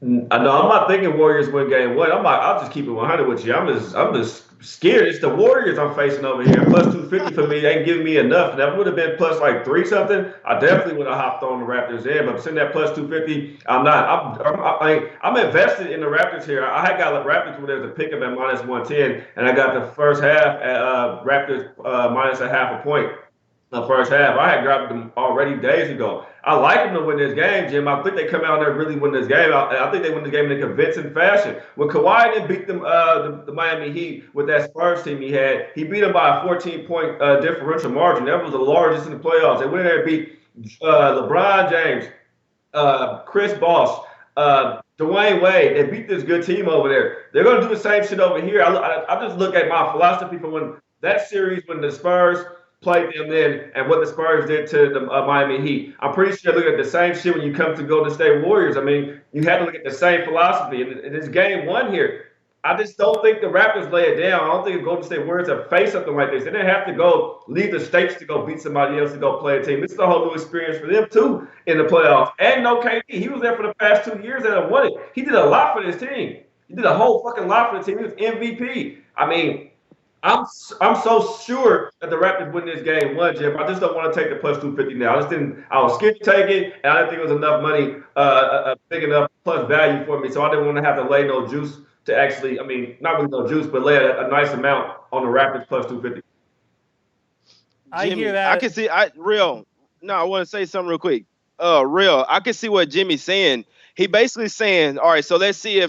I know I'm not thinking Warriors win game 1. I'll just keep it 100 with you. I'm just scared. It's the Warriors I'm facing over here. Plus 250 for me, they ain't giving me enough. And that would have been plus like 3 something. I definitely would have hopped on the Raptors in. But sitting at plus 250, I'm not. I'm invested in the Raptors here. I had got the Raptors when there was a pickup at minus 110, and I got the first half at Raptors minus a half a point. The first half, I had grabbed them already days ago. I like them to win this game, Jim. I think they come out there and really win this game. I think they win the game in a convincing fashion. When Kawhi didn't beat them, the Miami Heat with that Spurs team he had, he beat them by a 14-point differential margin. That was the largest in the playoffs. They went there and beat LeBron James, Chris Bosh, Dwayne Wade. They beat this good team over there. They're going to do the same shit over here. I just look at my philosophy from when that series, when the Spurs played them then and what the Spurs did to the Miami Heat. I'm pretty sure look at the same shit when you come to Golden State Warriors. I mean, you had to look at the same philosophy. In this game one here, I just don't think the Raptors lay it down. I don't think the Golden State Warriors have faced something like this. They didn't have to go leave the states to go beat somebody else to go play a team. This is a whole new experience for them too in the playoffs. And no KD, he was there for the past 2 years and have won it. He did a lot for this team. He did a whole fucking lot for the team. He was MVP. I mean, I'm so sure that the Raptors win this game one, Jim. I just don't want to take the plus 250 now. I was scared to take it, and I didn't think it was enough money, big enough plus value for me. So I didn't want to have to lay no juice to actually, I mean, not really no juice, but lay a nice amount on the Raptors plus 250. I Jimmy, hear that. I can see. I want to say something real quick. I can see what Jimmy's saying. He basically saying, all right, so let's say the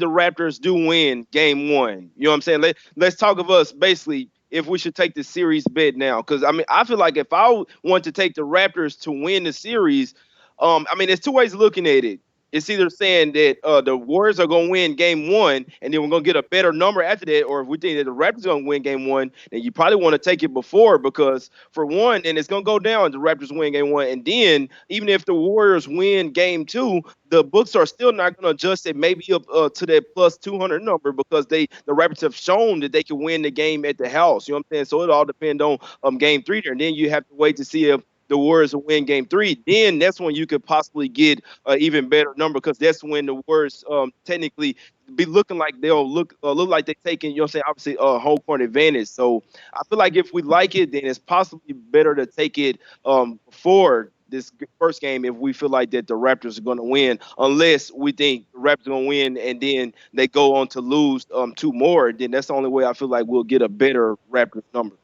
Raptors do win game one. You know what I'm saying? Let's talk of us basically if we should take the series bet now. Because I mean, I feel like if I want to take the Raptors to win the series, I mean, there's two ways of looking at it. It's either saying that the Warriors are going to win game one, and then we're going to get a better number after that, or if we think that the Raptors are going to win game one, then you probably want to take it before because, for one, then it's going to go down. The Raptors win game one, and then even if the Warriors win game two, the books are still not going to adjust it maybe up to that plus 200 number because the Raptors have shown that they can win the game at the house. You know what I'm saying? So it all depends on game three there, and then you have to wait to see if the Warriors will win game three, then that's when you could possibly get an even better number because that's when the Warriors technically be looking like they'll look like they're taking, you know what I'm saying, obviously home court advantage. So I feel like if we like it, then it's possibly better to take it before this first game if we feel like that the Raptors are going to win, unless we think the Raptors are going to win and then they go on to lose two more, then that's the only way I feel like we'll get a better Raptors number.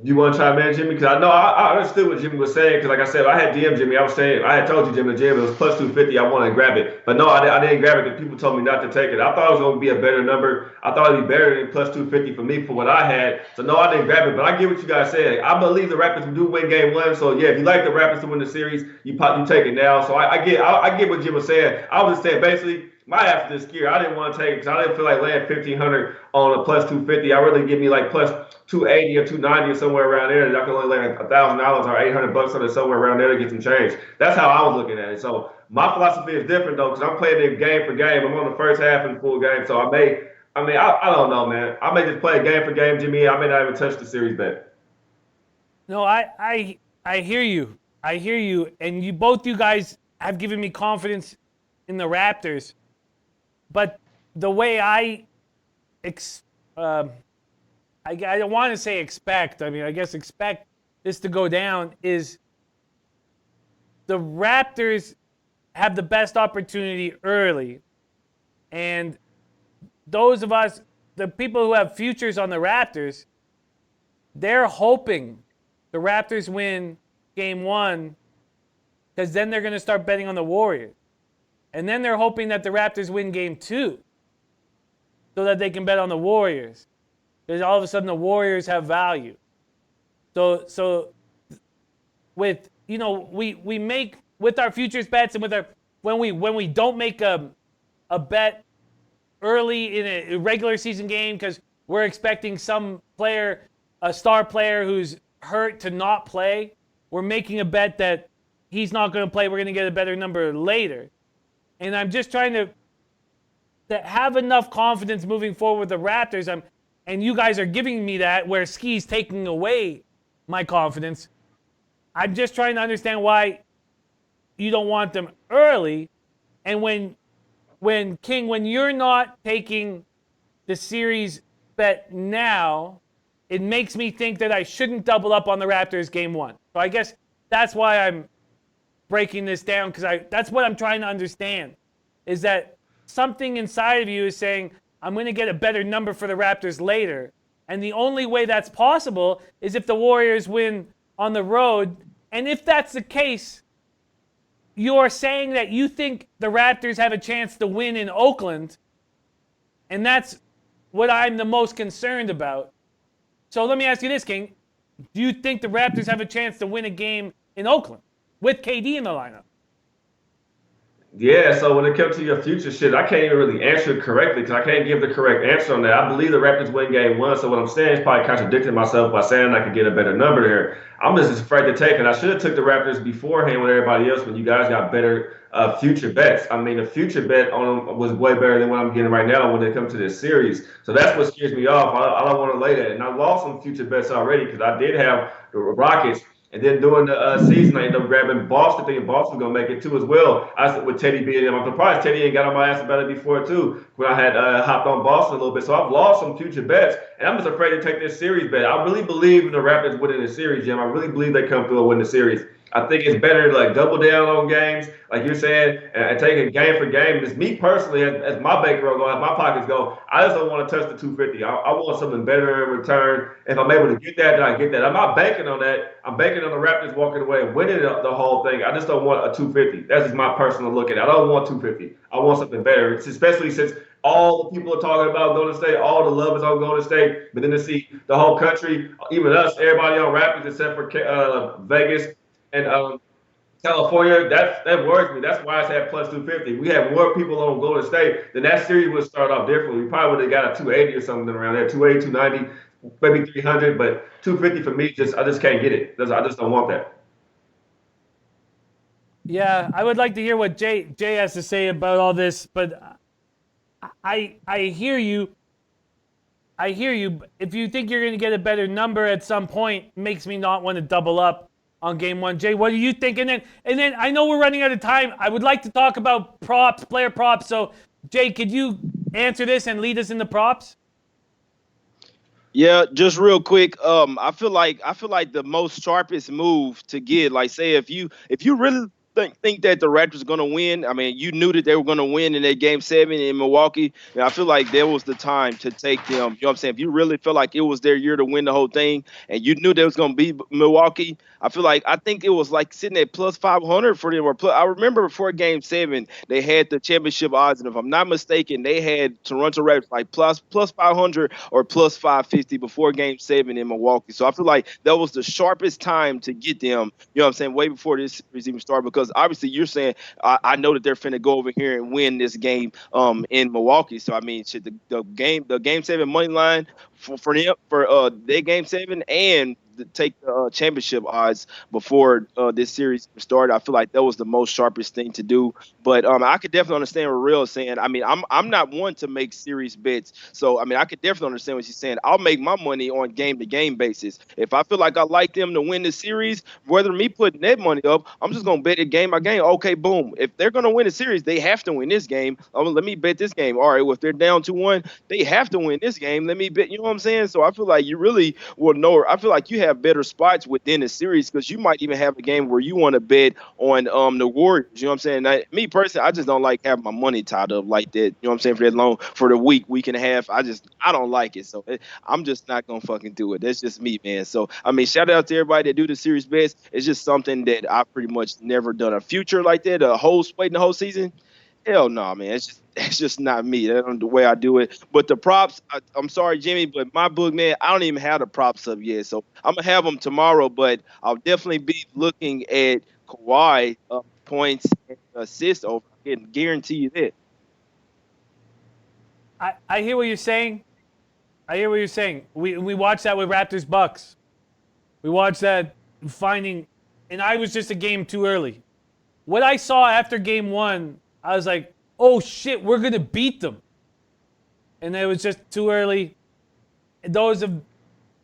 You want to chime in, Jimmy? Because I know I understood what Jimmy was saying. Because like I said, I had DM Jimmy. I had told you, Jimmy, it was plus 250. I wanted to grab it, but no, I didn't grab it because people told me not to take it. I thought it was going to be a better number. I thought it'd be better than plus 250 for me for what I had. So no, I didn't grab it. But I get what you guys said. I believe the Raptors do win game one. So yeah, if you like the Raptors to win the series, you take it now. So I get what Jim was saying. I was just saying basically. My after this year, I didn't want to take it because I didn't feel like laying 1,500 on a plus 250. I really give me like plus 280 or 290 or somewhere around there. I can only lay like $1,000 or $800 on it somewhere around there to get some change. That's how I was looking at it. So my philosophy is different though because I'm playing it game for game. I'm on the first half and full game, so I don't know, man. I may just play game for game, Jimmy. I may not even touch the series bet. No, I hear you. I hear you, and you guys have given me confidence in the Raptors. But the way I don't want to say expect. I mean, I guess expect this to go down is the Raptors have the best opportunity early. And those of us, the people who have futures on the Raptors, they're hoping the Raptors win game one because then they're going to start betting on the Warriors. And then they're hoping that the Raptors win game two so that they can bet on the Warriors. Because all of a sudden the Warriors have value. So with, we make, with our futures bets and with our, when we don't make a bet early in a regular season game because we're expecting some player, a star player who's hurt to not play, we're making a bet that he's not going to play. We're going to get a better number later. And I'm just trying to have enough confidence moving forward with the Raptors. And you guys are giving me that where Ski's taking away my confidence. I'm just trying to understand why you don't want them early. And when you're not taking the series bet now, it makes me think that I shouldn't double up on the Raptors game one. So I guess that's why I'm breaking this down because that's what I'm trying to understand is that something inside of you is saying, I'm going to get a better number for the Raptors later. And the only way that's possible is if the Warriors win on the road. And if that's the case, you're saying that you think the Raptors have a chance to win in Oakland. And that's what I'm the most concerned about. So let me ask you this, King. Do you think the Raptors have a chance to win a game in Oakland with KD in the lineup? Yeah, so when it comes to your future shit, I can't even really answer it correctly because I can't give the correct answer on that. I believe the Raptors win game one, so what I'm saying is probably contradicting myself by saying I could get a better number there. I'm just afraid to take it. I should have took the Raptors beforehand with everybody else when you guys got better future bets. I mean, the future bet on them was way better than what I'm getting right now when it comes to this series. So that's what scares me off. I don't want to lay that. And I lost some future bets already because I did have the Rockets. And then during the season, I ended up grabbing Boston, thinking Boston was gonna make it too as well. I said with Teddy being there, I'm surprised Teddy ain't got on my ass about it before too. When I had hopped on Boston a little bit, so I've lost some future bets, and I'm just afraid to take this series bet. I really believe in the Raptors winning the series, Jim. I really believe they come through and win the series. I think it's better to like double down on games, like you're saying, and take it game for game. It's me personally, as my bankroll go, as my pockets go, I just don't want to touch the 250. I want something better in return. If I'm able to get that, then I get that. I'm not banking on that. I'm banking on the Raptors walking away and winning the whole thing. I just don't want a 250. That's just my personal look at it. I don't want 250. I want something better, especially since all the people are talking about Golden State, all the love is on Golden State, but then to see the whole country, even us, everybody on Raptors except for Vegas and California, that worries me. That's why it's at plus 250. We have more people on Golden State, then that series would start off differently. We probably would have got a 280 or something around there, 280, 290, maybe 300, but 250 for me, I just can't get it. I just don't want that. Yeah, I would like to hear what Jay has to say about all this, but I hear you. I hear you. If you think you're going to get a better number at some point, it makes me not want to double up on game one. Jay, what do you think? And then I know we're running out of time. I would like to talk about props, player props. So, Jay, could you answer this and lead us in the props? Yeah, just real quick. I feel like the most sharpest move to get, like, say if you really think that the Raptors are gonna win. I mean, you knew that they were gonna win in that game 7 in Milwaukee. And I feel like that was the time to take them. You know what I'm saying? If you really felt like it was their year to win the whole thing, and you knew there was gonna be Milwaukee, I think it was like sitting at plus 500 for them. Or I remember before game 7, they had the championship odds, and if I'm not mistaken, they had Toronto Raptors like plus 500 or plus 550 before game 7 in Milwaukee. So I feel like that was the sharpest time to get them. You know what I'm saying? Way before this series even started, because obviously you're saying I know that they're finna go over here and win this game in Milwaukee. So I mean, shit, the game 7 money line for them for their game 7 and take the championship odds before this series started. I feel like that was the most sharpest thing to do. But I could definitely understand what Real is saying. I mean, I'm not one to make serious bets, so I mean, I could definitely understand what she's saying. I'll make my money on game to game basis. If I feel like I like them to win the series, whether me putting that money up, I'm just gonna bet it game by game. Okay, boom. If they're gonna win the series, they have to win this game. Let me bet this game. All right, well, if they're down 2-1, they have to win this game. Let me bet. You know what I'm saying? So I feel like you really will know. I feel like you have better spots within the series because you might even have a game where you want to bet on the Warriors. You know what I'm saying? Now, me personally, I just don't like having my money tied up like that. You know what I'm saying? For that long, for the week and a half, I don't like it. So I'm just not gonna fucking do it. That's just me, man. So I mean, shout out to everybody that do the series bets. It's just something that I've pretty much never done a future like that. Waiting the whole season. Hell no, man. It's just not me. That's the way I do it. But the props, I'm sorry, Jimmy, but my book, man, I don't even have the props up yet. So I'm gonna have them tomorrow. But I'll definitely be looking at Kawhi points and assists over. I can guarantee you that. I hear what you're saying. I hear what you're saying. We watched that with Raptors Bucks. We watched that finding, and I was just a game too early. What I saw after game 1, I was like, oh shit, we're gonna beat them. And it was just too early. Those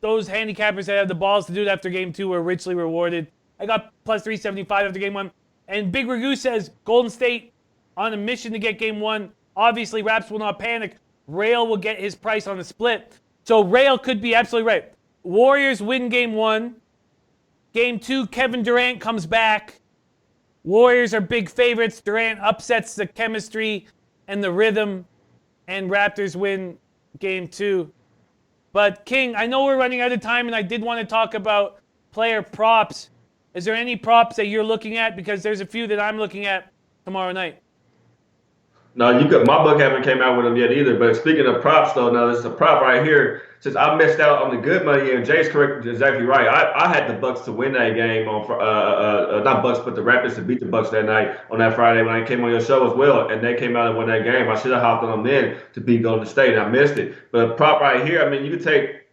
handicappers that have the balls to do it after game 2 were richly rewarded. I got plus 375 after game 1. And Big Ragu says Golden State on a mission to get game 1. Obviously, Raps will not panic. Rail will get his price on the split. So Rail could be absolutely right. Warriors win game 1. Game 2, Kevin Durant comes back. Warriors are big favorites. Durant upsets the chemistry and the rhythm, and Raptors win game 2. But King, I know we're running out of time, and I did want to talk about player props. Is there any props that you're looking at? Because there's a few that I'm looking at tomorrow night. No, you could. My book haven't came out with them yet either. But speaking of props, though, now this is a prop right here. Since I missed out on the good money, and Jay's correct, exactly right. I had the Bucks to win that game on not Bucks, but the Raptors to beat the Bucks that night on that Friday when I came on your show as well, and they came out and won that game. I should have hopped on them then to beat Golden State, and I missed it. But prop right here, I mean, you could take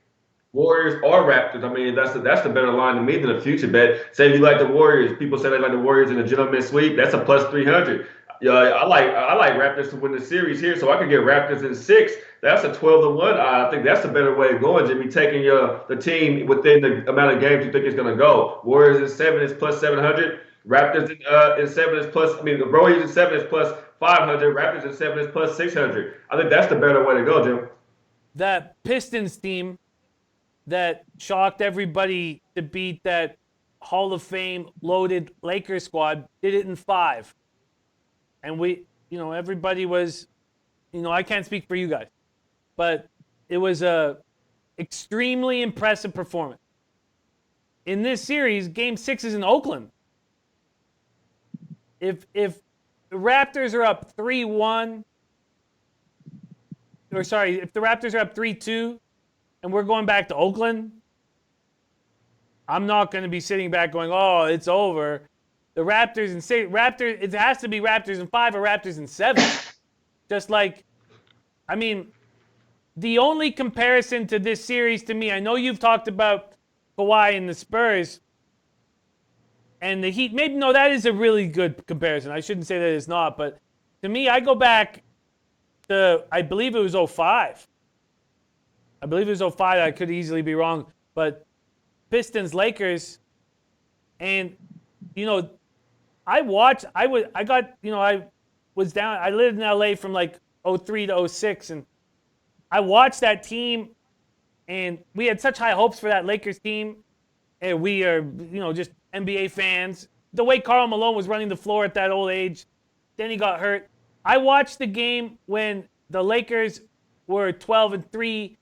Warriors or Raptors. I mean, that's the better line to me than a future bet. Say you like the Warriors. People say they like the Warriors in the gentleman's sweep. That's a plus 300. Yeah, I like Raptors to win the series here, so I could get Raptors in 6. That's a 12-1. I think that's a better way of going, Jimmy. Taking the team within the amount of games you think it's going to go. Warriors in 7 is plus 700. Raptors in 7 is plus. I mean, the Warriors in 7 is plus 500. Raptors in 7 is plus 600. I think that's the better way to go, Jim. That Pistons team that shocked everybody to beat that Hall of Fame loaded Lakers squad did it in 5. And everybody was, I can't speak for you guys, but it was a extremely impressive performance. In this series, Game 6 is in Oakland. If the Raptors are up 3-1, if the Raptors are up 3-2, and we're going back to Oakland, I'm not going to be sitting back going, oh, it's over. The Raptors and it has to be Raptors in 5 or Raptors in 7. Just like, I mean, the only comparison to this series to me, I know you've talked about Kawhi and the Spurs and the Heat. Maybe, no, that is a really good comparison. I shouldn't say that it's not, but to me, I go back to, I believe it was 05. I could easily be wrong, but Pistons, Lakers, and I lived in LA from like 03 to 06, and I watched that team, and we had such high hopes for that Lakers team, and we are, just NBA fans. The way Karl Malone was running the floor at that old age, then he got hurt. I watched the game when the Lakers were 12-3,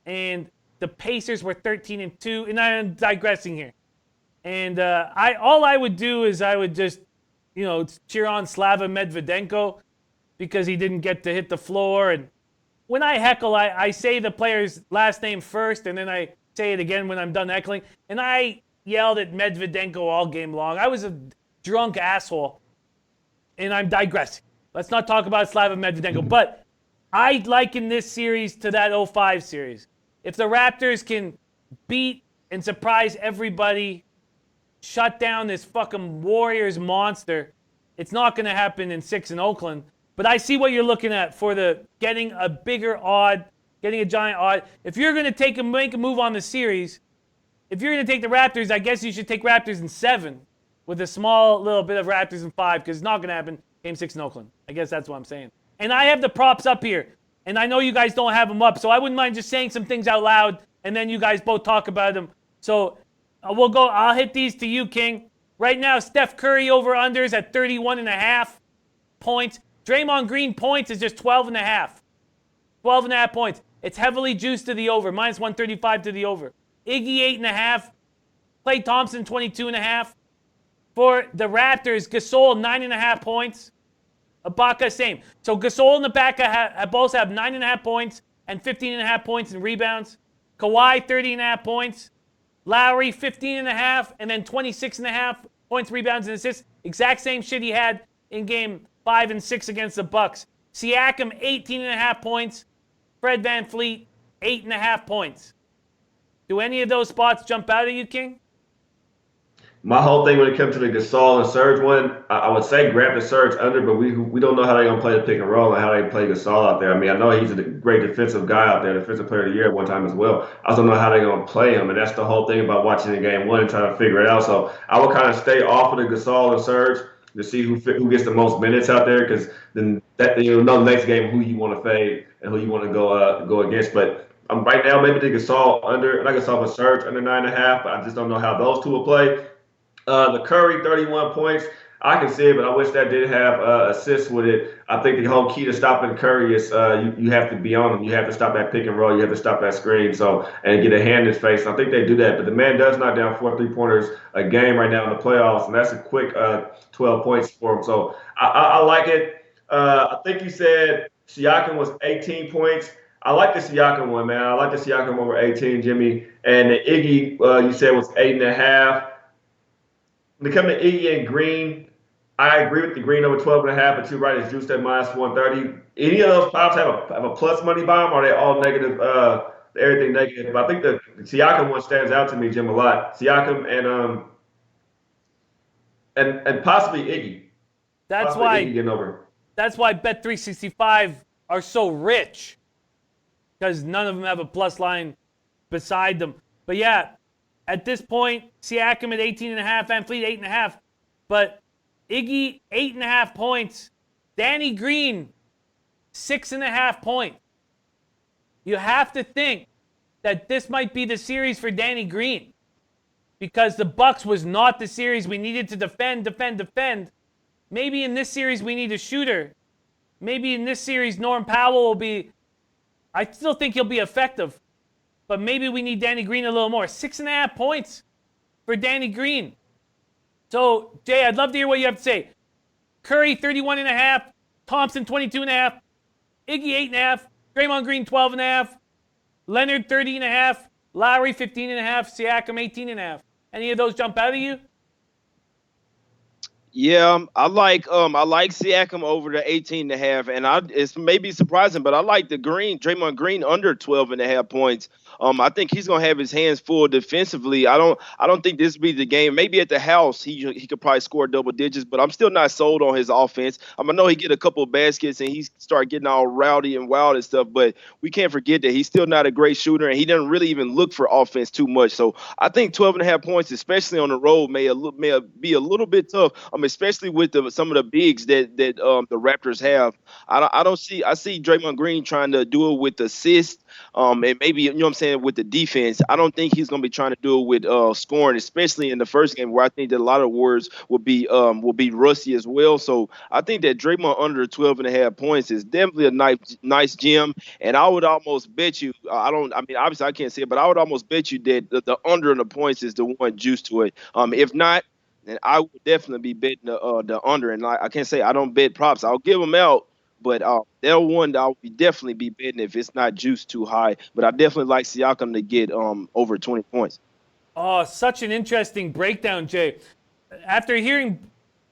and the Pacers were 13-2, and I'm digressing here. And all I would do is I would just, cheer on Slava Medvedenko because he didn't get to hit the floor. And when I heckle, I say the player's last name first, and then I say it again when I'm done heckling. And I yelled at Medvedenko all game long. I was a drunk asshole, and I'm digressing. Let's not talk about Slava Medvedenko. But I liken this series to that 05 series. If the Raptors can beat and surprise everybody, shut down this fucking Warriors monster, it's not going to happen in 6 in Oakland. But I see what you're looking at for the getting a bigger odd, getting a giant odd. If you're going to make a move on the series, if you're going to take the Raptors, I guess you should take Raptors in 7 with a small little bit of Raptors in 5, because it's not going to happen Game 6 in Oakland. I guess that's what I'm saying. And I have the props up here. And I know you guys don't have them up, so I wouldn't mind just saying some things out loud, and then you guys both talk about them. So I'll hit these to you, King. Right now, Steph Curry over-unders at 31.5 points. Draymond Green points is just 12.5. 12.5 points. It's heavily juiced to the over, minus 135 to the over. Iggy 8.5. Klay Thompson 22.5. For the Raptors, Gasol 9.5 points. Ibaka, same. So Gasol and Ibaka both have 9.5 points and 15.5 points in rebounds. Kawhi, 30.5 points. Lowry, 15.5, and then 26.5 points, rebounds, and assists. Exact same shit he had in Game 5 and 6 against the Bucks. Siakam, 18.5 points. Fred VanVleet, 8.5 points. Do any of those spots jump out at you, King? My whole thing when it comes to the Gasol and Serge one, I would say grab the Serge under, but we don't know how they're going to play the pick and roll and how they play Gasol out there. I mean, I know he's a great defensive guy out there, defensive player of the year at one time as well. I just don't know how they're going to play him, and that's the whole thing about watching the game one and trying to figure it out. So I would kind of stay off of the Gasol and Serge to see who gets the most minutes out there, because then you'll know the next game who you want to fade and who you want to go against. But right now, maybe the Gasol under, not Gasol, but Serge under 9.5. But I just don't know how those two will play. The Curry 31 points, I can see it, but I wish that did have assists with it. I think the whole key to stopping Curry is you have to be on him. You have to stop that pick and roll. You have to stop that screen, and get a hand in his face. And I think they do that. But the man does knock down 4 3-pointers a game right now in the playoffs, and that's a quick 12 points for him. So I like it. I think you said Siakam was 18 points. I like the Siakam one, man. I like the Siakam over 18, Jimmy. And the Iggy, you said was 8.5. When it comes to Iggy and Green, I agree with the Green over 12.5, but you're right, it's juiced at minus 130. Any of those props have a plus money bomb, or are they all negative? Everything negative. But I think the Siakam one stands out to me, Jim, a lot. Siakam and possibly Iggy. That's Possibly why Iggy getting over. That's why Bet365 are so rich, because none of them have a plus line beside them. But yeah, at this point, Siakam at 18.5, Van Fleet 8.5, but Iggy 8.5 points, Danny Green 6.5 points. You have to think that this might be the series for Danny Green, because the Bucks was not the series we needed to defend. Maybe in this series we need a shooter. Maybe in this series Norm Powell will be, I still think he'll be effective, but maybe we need Danny Green a little more. 6.5 points for Danny Green. So, Jay, I'd love to hear what you have to say. Curry 31.5, Thompson 22.5, Iggy 8.5, Draymond Green 12.5, Leonard 30.5, Lowry 15.5, Siakam 18.5. Any of those jump out at you? Yeah, I like Siakam over the 18.5, and it's maybe surprising, but I like the Draymond Green under 12.5 points. I think he's gonna have his hands full defensively. I don't think this will be the game. Maybe at the house he could probably score double digits, but I'm still not sold on his offense. I know he get a couple of baskets and he start getting all rowdy and wild and stuff, but we can't forget that he's still not a great shooter and he doesn't really even look for offense too much. So I think 12.5 points, especially on the road, may be a little bit tough. Especially with some of the bigs that the Raptors have. I see Draymond Green trying to do it with assists, and maybe, you know what I'm saying, with the defense. I don't think he's gonna be trying to do it with scoring, especially in the first game where I think that a lot of Warriors will be rusty as well. So I think that Draymond under 12.5 points is definitely a nice gem. And I would almost bet you, obviously I can't say it, but I would almost bet you that the under in the points is the one juice to it. If not, and I would definitely be betting the under. And I can't say I don't bet props. I'll give them out, but they're one that I'll definitely be betting if it's not juiced too high. But I definitely like Siakam to get over 20 points. Oh, such an interesting breakdown, Jay. After hearing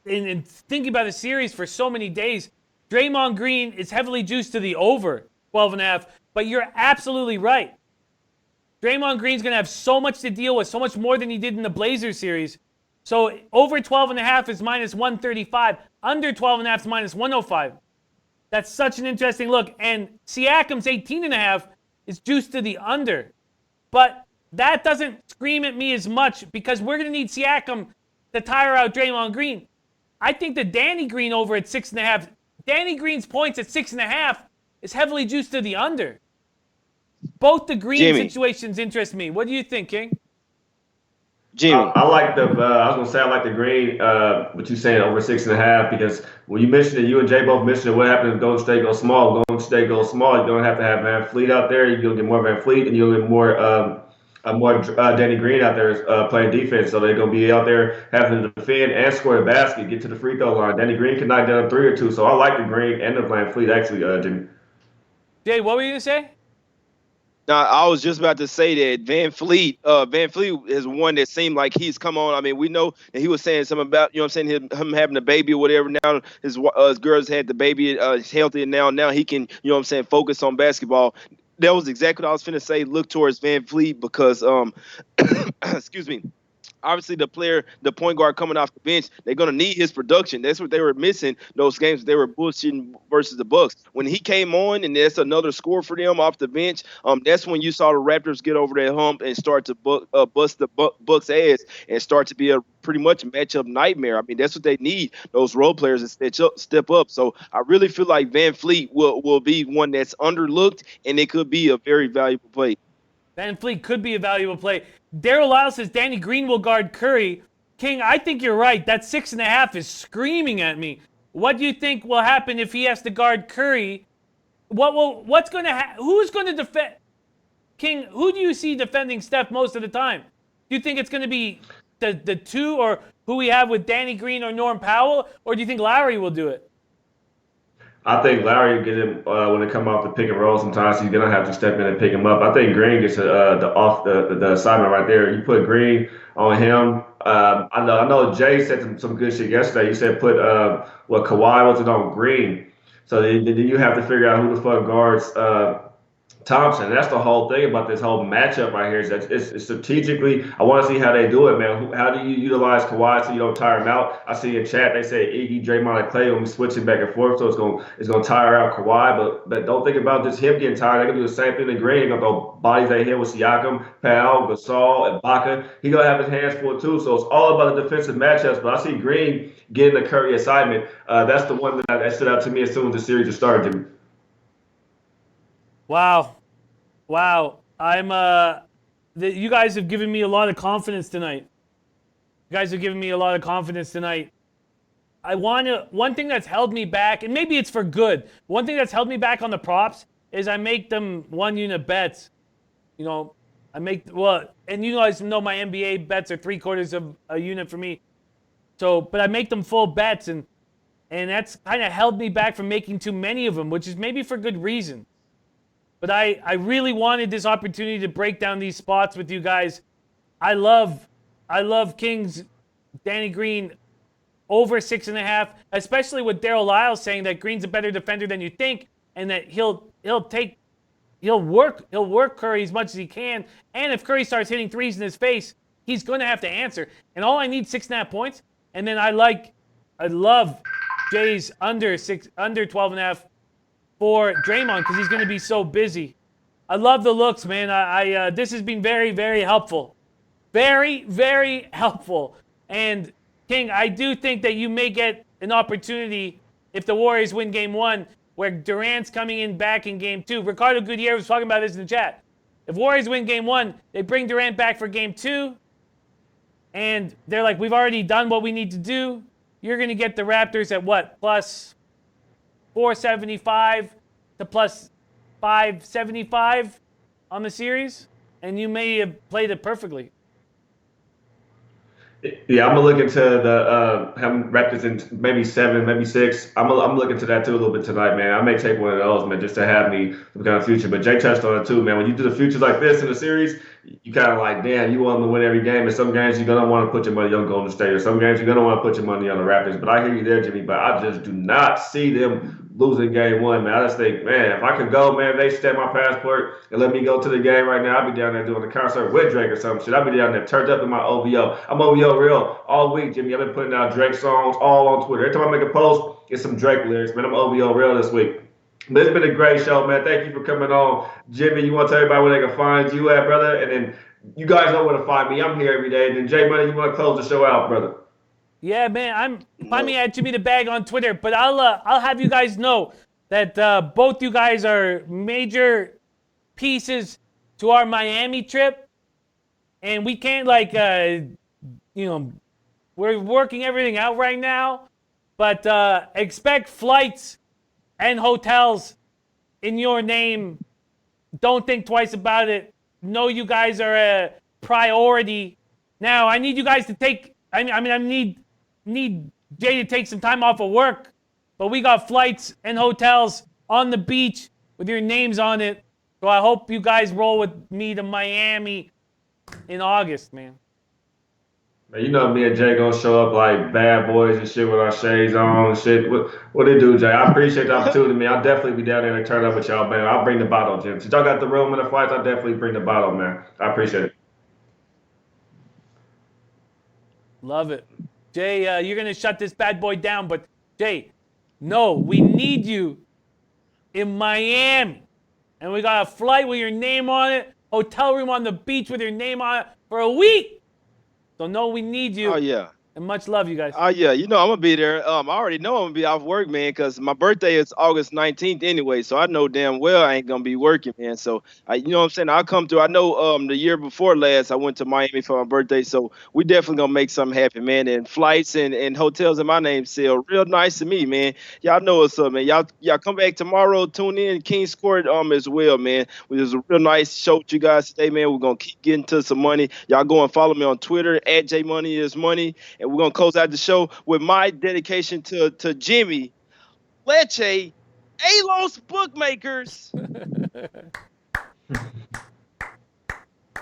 and thinking about the series for so many days, Draymond Green is heavily juiced to the over 12.5. But you're absolutely right. Draymond Green's going to have so much to deal with, so much more than he did in the Blazers series. So over 12.5 is minus 135. Under 12.5 is minus 105. That's such an interesting look. And Siakam's 18.5 is juiced to the under. But that doesn't scream at me as much because we're going to need Siakam to tire out Draymond Green. I think the Danny Green over at 6.5, Danny Green's points at 6.5 is heavily juiced to the under. Both the Green situations interest me. What do you think, King? Jimmy, I like I was gonna say I like the Green. What you saying over 6.5? Because when you mentioned it, you and Jay both mentioned it. What happened if Golden State goes small? Golden State goes small. You're gonna have to have Van Fleet out there. You're gonna get more Van Fleet, and you'll get more Danny Green out there playing defense. So they're gonna be out there having to defend and score a basket, get to the free throw line. Danny Green can knock down a 3 or 2. So I like the Green and the Van Fleet actually, Jimmy. Jay, what were you gonna say? Now, I was just about to say that Van Fleet is one that seemed like he's come on. I mean, we know that he was saying something about, you know what I'm saying, him having a baby or whatever. Now his girls had the baby, he's healthy, and now he can, you know what I'm saying, focus on basketball. That was exactly what I was finna say. Look towards Van Fleet because, excuse me. Obviously, the point guard coming off the bench, they're going to need his production. That's what they were missing those games. They were bullshitting versus the Bucks. When he came on, and that's another score for them off the bench, that's when you saw the Raptors get over that hump and start to bust the Bucks' ass and start to be a pretty much matchup nightmare. I mean, that's what they need, those role players to step up. So I really feel like Van Fleet will be one that's underlooked, and it could be a very valuable play. Van Fleet could be a valuable play. Daryl Lyle says Danny Green will guard Curry. King, I think you're right. That 6.5 is screaming at me. What do you think will happen if he has to guard Curry? Who's going to defend? King, who do you see defending Steph most of the time? Do you think it's going to be the two or who we have with Danny Green or Norm Powell? Or do you think Lowry will do it? I think Larry get him when it come off the pick and roll. Sometimes he's gonna have to step in and pick him up. I think Green gets the assignment right there. You put Green on him. I know Jay said some good shit yesterday. He said put Kawhi wasn't on Green. So then you have to figure out who the fuck guards Thompson. That's the whole thing about this whole matchup right here. Is that it's strategically. I want to see how they do it, man. How do you utilize Kawhi so you don't tire him out? I see in chat they say Iggy, Draymond, and Clay will be switching back and forth, so it's gonna tire out Kawhi. But don't think about just him getting tired. They're gonna do the same thing to Green. They're gonna throw bodies at him with Siakam, Powell, Gasol, Ibaka. He gonna have his hands full too. So it's all about the defensive matchups. But I see Green getting the Curry assignment. That's the one that stood out to me as soon as the series started, Jimmy. Wow. You guys have given me a lot of confidence tonight. One thing that's held me back, and maybe it's for good. One thing that's held me back on the props is I make them 1-unit bets. And you guys know my NBA bets are 3/4 of a unit for me. So, but I make them full bets, and that's kind of held me back from making too many of them, which is maybe for good reason. But I really wanted this opportunity to break down these spots with you guys. I love Kings, Danny Green over 6.5, especially with Daryl Lyles saying that Green's a better defender than you think, and that he'll work Curry as much as he can. And if Curry starts hitting threes in his face, he's going to have to answer. And all I need 6.5 points. And then I love Jay's under 12.5. For Draymond, because he's going to be so busy. I love the looks, man. This has been very, very helpful. Very, very helpful. And, King, I do think that you may get an opportunity if the Warriors win Game 1, where Durant's coming in back in Game 2. Ricardo Gutierrez was talking about this in the chat. If Warriors win Game 1, they bring Durant back for Game 2, and they're like, we've already done what we need to do. You're going to get the Raptors at what? Plus 475 to plus 575 on the series, and you may have played it perfectly. Yeah, I'm gonna look into the having Raptors in maybe 7, maybe 6. I'm looking to that too a little bit tonight, man. I may take one of those, man, just to have me some kind of future. But Jay touched on it too, man. When you do the futures like this in the series, you kind of like, damn, you want them to win every game. And some games you're gonna want to put your money on Golden State, or some games you're gonna want to put your money on the Raptors. But I hear you there, Jimmy. But I just do not see them losing Game 1, man. I just think, man, if I could go, man, if they stamp my passport and let me go to the game right now, I'd be down there doing a concert with Drake or some shit. I'd be down there turned up in my OVO. I'm OVO real all week, Jimmy. I've been putting out Drake songs all on Twitter. Every time I make a post, it's some Drake lyrics, man. I'm OVO real this week. But it's been a great show, man. Thank you for coming on. Jimmy, you want to tell everybody where they can find you at, brother? And then you guys know where to find me. I'm here every day. And then Jay Money, you want to close the show out, brother? Yeah, man. Find me at Jimmy the Bag on Twitter. But I'll have you guys know that both you guys are major pieces to our Miami trip. And we can't, we're working everything out right now. But expect flights and hotels in your name. Don't think twice about it. Know you guys are a priority. Now, I need you guys to take, I need Jay to take some time off of work. But we got flights and hotels on the beach with your names on it. So I hope you guys roll with me to Miami in August, man. Man, you know me and Jay gonna show up like bad boys and shit with our shades on and shit. What they do, Jay? I appreciate the opportunity, man. I'll definitely be down there and turn up with y'all, man. I'll bring the bottle, Jim. Since y'all got the room and the flights, I'll definitely bring the bottle, man. I appreciate it. Love it. Jay, you're gonna shut this bad boy down, but Jay, no, we need you in Miami. And we got a flight with your name on it, hotel room on the beach with your name on it for a week. So no, we need you. Oh, yeah. And much love, you guys. Oh, yeah. I'm going to be there. I already know I'm going to be off work, man, because my birthday is August 19th anyway. So I know damn well I ain't going to be working, man. So, you know what I'm saying? I'll come through. I know the year before last, I went to Miami for my birthday. So we definitely going to make something happen, man. And flights and hotels in my name sell real nice to me, man. Y'all know what's up, man. Y'all come back tomorrow. Tune in King's Court as well, man. It was a real nice show with you guys today, man. We're going to keep getting to some money. Y'all go and follow me on Twitter at JMoneyIsMoney. And we're going to close out the show with my dedication to Jimmy. Leche A-Los Bookmakers.